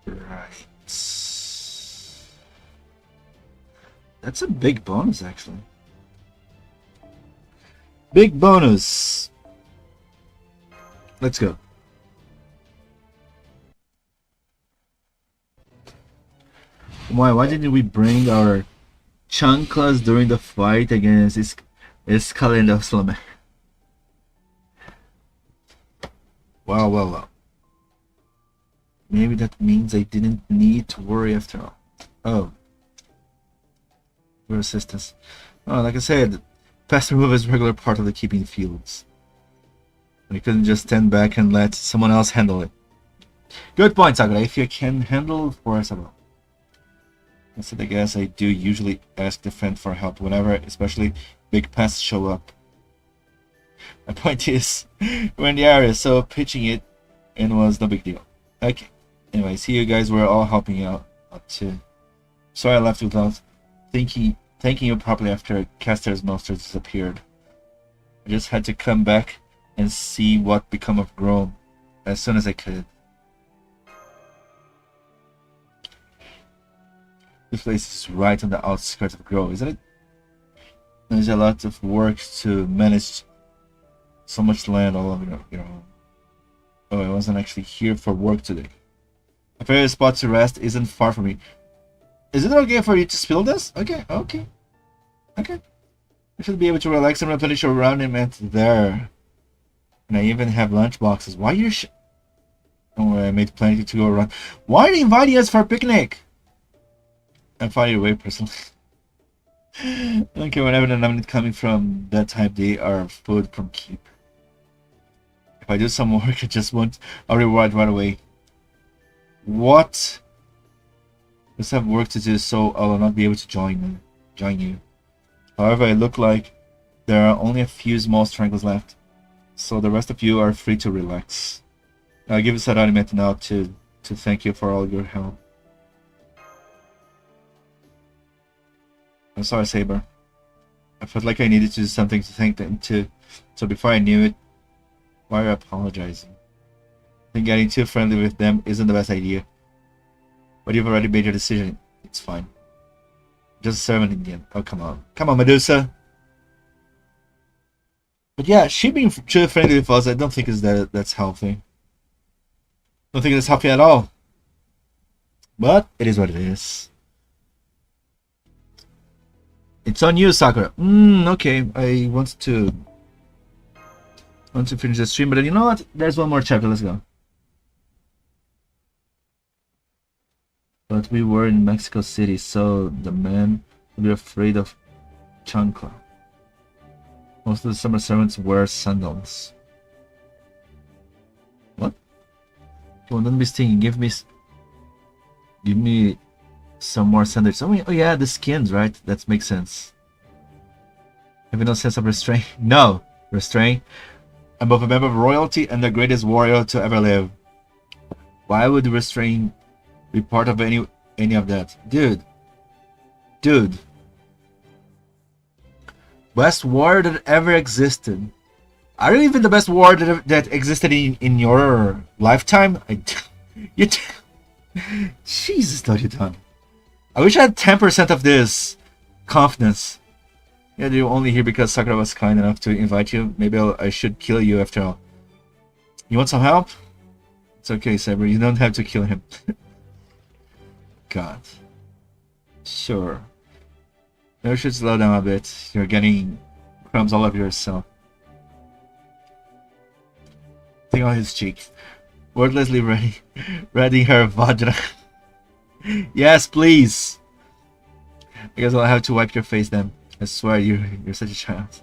Right. That's a big bonus, actually. Big bonus. Let's go. Why didn't we bring our chanclas during the fight against Iskal and Oslam? Wow. Maybe that means I didn't need to worry after all. Oh. For assistance. Oh, like I said, pass remove is a regular part of the keeping fields. We couldn't just stand back and let someone else handle it. Good point, Sakura. If you can handle, of course I will. Instead, I guess I do usually ask the friend for help whenever, especially big pests show up. My point is, we're in the area, so pitching it in was no big deal. Okay. Anyway, see you guys were all helping out too. Sorry I left without thanking you properly after Caster's monster disappeared. I just had to come back and see what become of Grom as soon as I could. This place is right on the outskirts of Grove, isn't it? There's a lot of work to manage so much land all over your home. Oh, I wasn't actually here for work today. A favorite spot to rest isn't far from me. Is it okay for you to spill this? Okay. I should be able to relax and replenish your raiment there. And I even have lunch boxes. Why you don't worry, I made plenty to go around. Why are you inviting us for a picnic? I'm finding your way personally. I don't care whenever the numbness coming from that type, they are food from keep. If I do some work, I just want a reward right away. What? I just have work to do, so I will not be able to join you. However, it look like there are only a few small strangles left, so the rest of you are free to relax. I'll give you Saranimete now to thank you for all your help. I'm sorry, Saber. I felt like I needed to do something to thank them too, so before I knew it, why are you apologizing? I think getting too friendly with them isn't the best idea. But you've already made your decision. It's fine. Just a servant in the end. Oh, come on. Come on, Medusa. But yeah, she being too friendly with us, I don't think that's healthy. I don't think that's healthy at all. But it is what it is. It's on you, Sakura. Okay. I want to finish the stream, but you know what? There's one more chapter. Let's go. But we were in Mexico City, so the men would be afraid of chancla. Most of the summer servants wear sandals. What? Come on, don't be stingy. Give me some more sandals. Oh yeah, the skins, right? That makes sense. Have you no sense of restraint? No! Restraint? I'm both a member of royalty and the greatest warrior to ever live. Why would restraint be part of any of that? Dude. Best warrior that ever existed. Are you even the best warrior that existed in your lifetime? Jesus, what you done? I wish I had 10% of this confidence. Yeah, you're only here because Sakura was kind enough to invite you. Maybe I should kill you after all. You want some help? It's okay, Saber. You don't have to kill him. God. Sure. Maybe you should slow down a bit. You're getting crumbs all over yourself. Think on his cheek. Wordlessly ready her Vajra. Yes, please. I guess I'll have to wipe your face then. I swear you're such a child.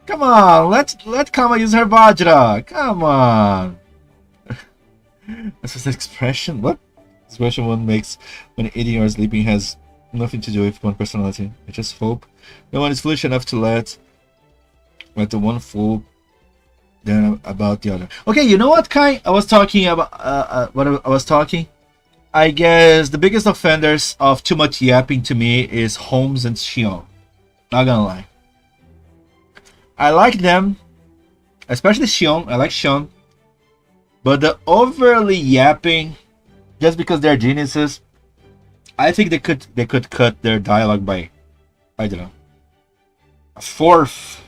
Come on, let Kama use her Vajra. Come on. That's his expression. What? This question one makes when eating or sleeping has nothing to do with one personality. I just hope no one is foolish enough to let the one fool then about the other. Okay, you know what, Kai? I was talking about what I was talking. I guess the biggest offenders of too much yapping to me is Holmes and Shion. Not gonna lie. I like them, especially Shion. I like Shion, but the overly yapping, just because they're geniuses, I think they could cut their dialogue by, I don't know, a fourth,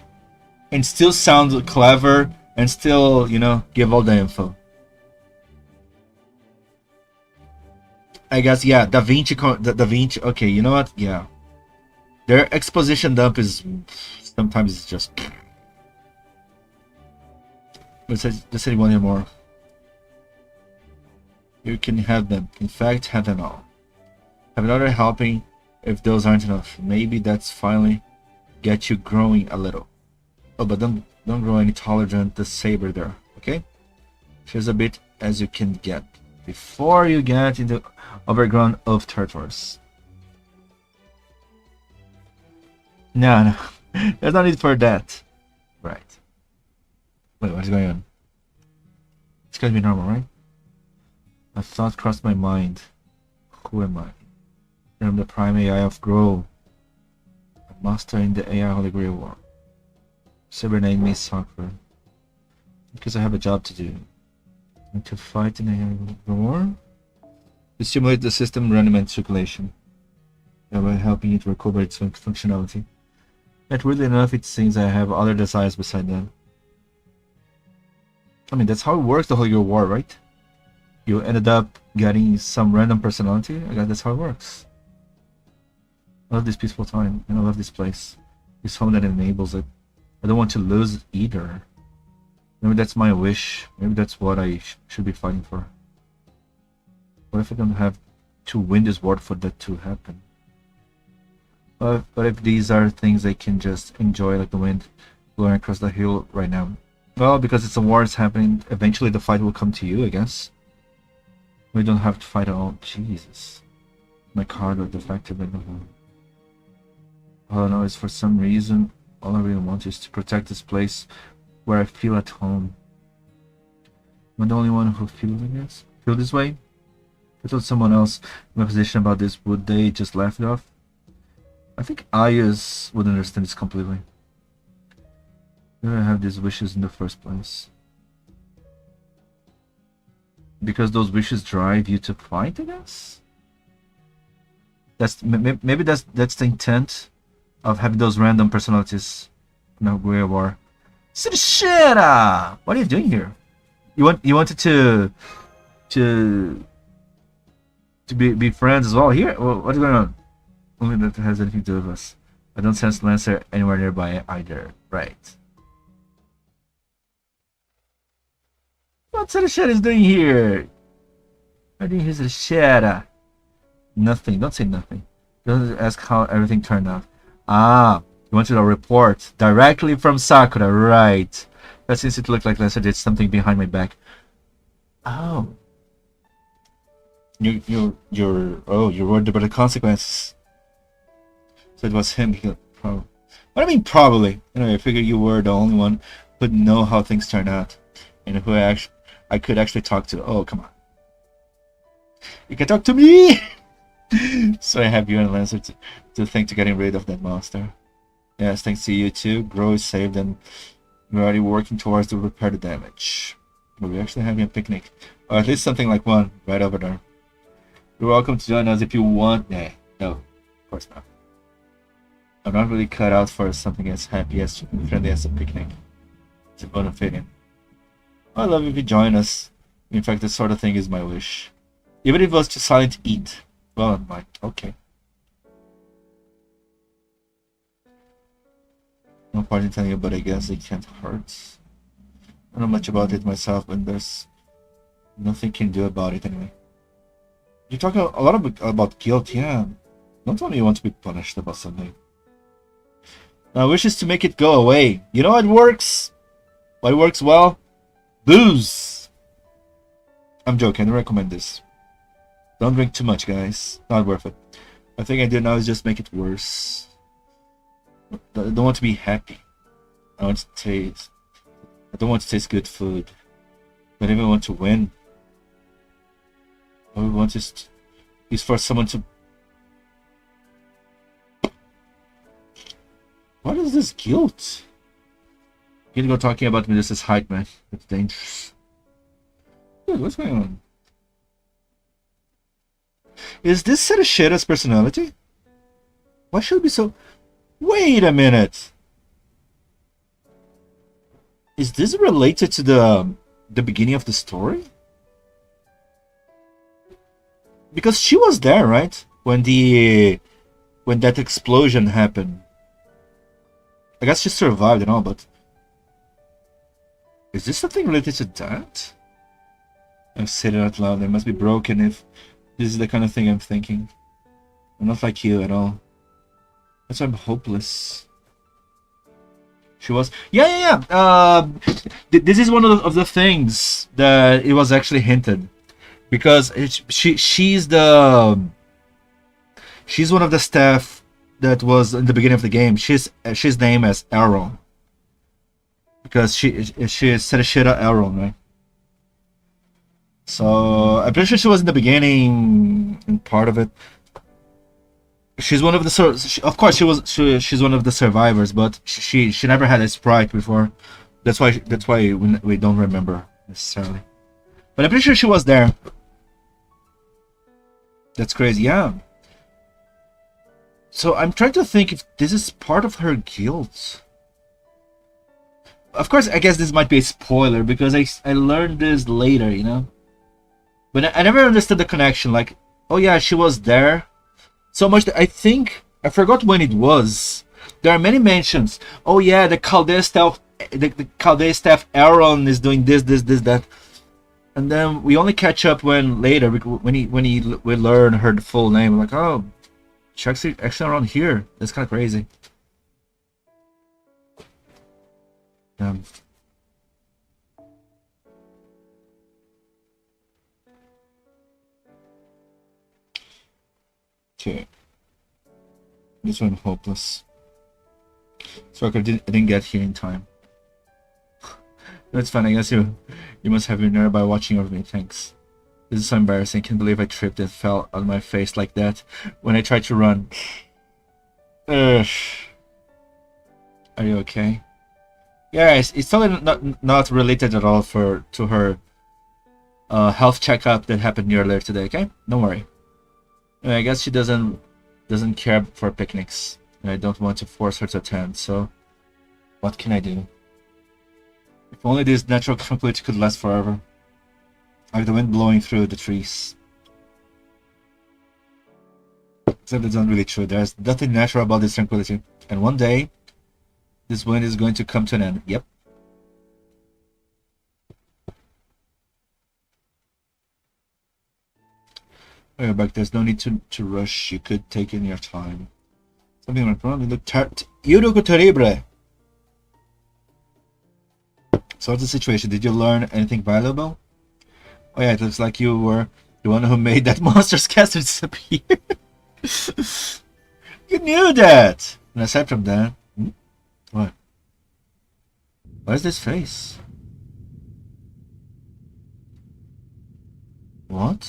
and still sound clever and still, you know, give all the info. I guess, yeah, Da Vinci. Okay, you know what? Yeah, their exposition dump is sometimes it's just. Let's say one more. You can have them. In fact, have them all. Have another helping if those aren't enough. Maybe that's finally get you growing a little. Oh, but don't grow any taller than the saber there, okay? Here's a bit as you can get before you get into overgrown of territories. No, there's no need for that. Right. Wait, what's going on? It's gonna be normal, right? A thought crossed my mind. Who am I? I'm the prime AI of Grow. A master in the AI Holy Grail War. Saber named me Sakura. Because I have a job to do. And to fight in a war? To stimulate the system random and circulation. Thereby helping it recover its functionality. Yet weirdly enough, it seems I have other desires beside that. I mean, that's how it works, the Holy Grail War, right? You ended up getting some random personality. I guess that's how it works. I love this peaceful time, and I love this place. This home that enables it. I don't want to lose it either. Maybe that's my wish. Maybe that's what I should be fighting for. What if I don't have to win this war for that to happen? But if these are things I can just enjoy like the wind blowing across the hill right now. Well, because it's a war is happening, eventually the fight will come to you, I guess. We don't have to fight at all. Jesus. My card was defective. I don't know. All I know is for some reason, all I really want is to protect this place where I feel at home. Am I the only one who feels, I guess? Feel this way? If I told someone else in my position about this, would they just laugh it off? I think ILLYAs would understand this completely. Why do I have these wishes in the first place? Because those wishes drive you to fight, I guess? Maybe that's the intent of having those random personalities in a Guerrilla War. Shin-Iti! What are you doing here? You wanted to be friends as well here? What's going on? Only that has anything to do with us. I don't sense Lancer anywhere nearby either. Right. What Shin-Iti is doing here? What are you doing here, Shin-Iti? Nothing. Don't say nothing. Don't ask how everything turned out. Ah, you wanted a report directly from Sakura, right? That seems to look like Lancer did something behind my back. Oh. You're worried about the consequences. So it was him. Probably. What I mean, probably. Anyway, I figured you were the only one who'd know how things turned out, and who I could actually talk to. Oh, come on. You can talk to me. So I have you and Lancer to thank to getting rid of that monster. Yes, thanks to you too. Grow is saved, and we're already working towards to repair the damage. We're actually having a picnic, or at least something like one right over there. You're welcome to join us if you want. No, of course not. I'm not really cut out for something as happy as and friendly as a picnic. It's a bona fide. I love if you join us. In fact, this sort of thing is my wish. Even if it was to silent eat. Well, I'm like, okay. No point in telling you, but I guess it can't hurt. I don't know much about it myself, but there's nothing you can do about it anyway. You talk a lot about guilt, yeah. Don't tell me you want to be punished about something. My wish is to make it go away. You know what works? What works well? Booze! I'm joking, I don't recommend this. Don't drink too much, guys. Not worth it. I think I do now is just make it worse. I don't want to be happy. I want to taste. I don't want to taste good food. I don't even want to win. All we want is for someone to... What is this guilt? You go talking about me, this is height, man. It's dangerous. Dude, what's going on? Is this Sarashira's personality? Why should it be so... Wait a minute! Is this related to the beginning of the story? Because she was there, right? When that explosion happened. I guess she survived and all, but... Is this something related to that? I'm saying it out loud. They must be broken if this is the kind of thing I'm thinking. I'm not like you at all. That's why I'm hopeless. She was... Yeah. This is one of the things that it was actually hinted. Because she's one of the staff that was in the beginning of the game. She's named as Aaron. Because she is Sarashira Aaron, right? So I'm pretty sure she was in the beginning and part of it. She's one of the of course she's one of the survivors, but she never had a sprite before. That's why we don't remember necessarily. But I'm pretty sure she was there. That's crazy, yeah. So I'm trying to think if this is part of her guilt. Of course, I guess this might be a spoiler because I learned this later, you know. But I never understood the connection. Like, oh yeah, she was there. So much that I think I forgot when it was. There are many mentions. Oh yeah, the Chaldea staff Aaron is doing this, that. And then we only catch up when we learn her full name. Like, oh, she's actually around here. That's kind of crazy. Okay. This one hopeless. So I didn't get here in time. That's fine. I guess you must have been nearby watching over me. Thanks. This is so embarrassing. I can't believe I tripped and fell on my face like that when I tried to run. Ugh. Are you okay? Yeah, it's totally not related at all to her health checkup that happened earlier today. Okay, don't worry. I guess she doesn't care for picnics, and I don't want to force her to attend. So, what can I do? If only this natural tranquility could last forever, like the wind blowing through the trees. Except it's not really true. There's nothing natural about this tranquility, and one day, this wind is going to come to an end. Yep. Oh, but there's no need to rush. You could take in your time. Something went wrong. You look terrible. So what's the situation? Did you learn anything valuable? Oh yeah, it looks like you were the one who made that monster's castle disappear. You knew that! And aside from that... What? What is this face? What?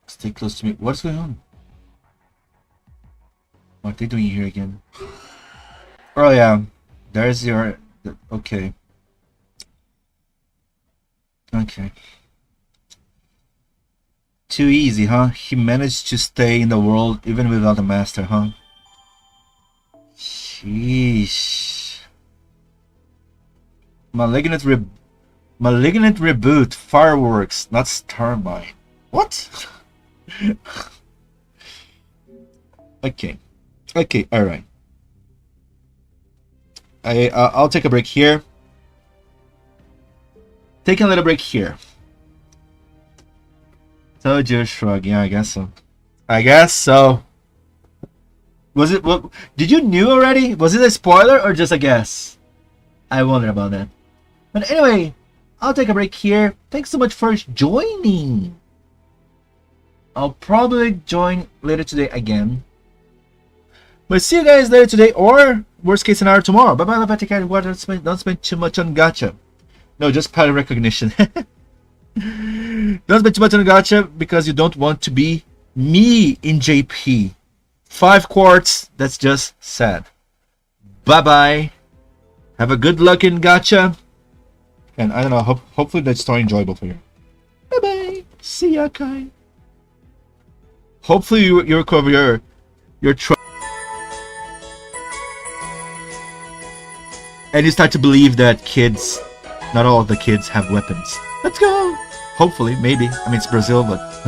Stay close to me. What's going on? What are they doing here again? Oh yeah, there's your... Okay. Okay. Too easy, huh? He managed to stay in the world even without a master, huh? Sheesh. Malignant reboot. Fireworks, not Starmine. What? Okay. Okay, alright. I'll take a break here. Taking a little break here. Told you, shrug. Yeah, I guess so. I guess so. Was it? What? Did you knew already? Was it a spoiler or just a guess? I wonder about that. But anyway, I'll take a break here. Thanks so much for joining. I'll probably join later today again. But see you guys later today, or worst case scenario tomorrow. Bye bye, take care. Don't spend too much on gacha. No, just pattern recognition. Don't spend too much on gacha because you don't want to be me in JP. 5 quarts, that's just sad. Bye bye. Have a good luck in gacha. And I don't know, hopefully that's still enjoyable for you. Bye bye. See ya, Kai. Hopefully you recover your and you start to believe that kids, not all of the kids have weapons. Let's go. Hopefully, maybe. I mean, it's Brazil, but who knows.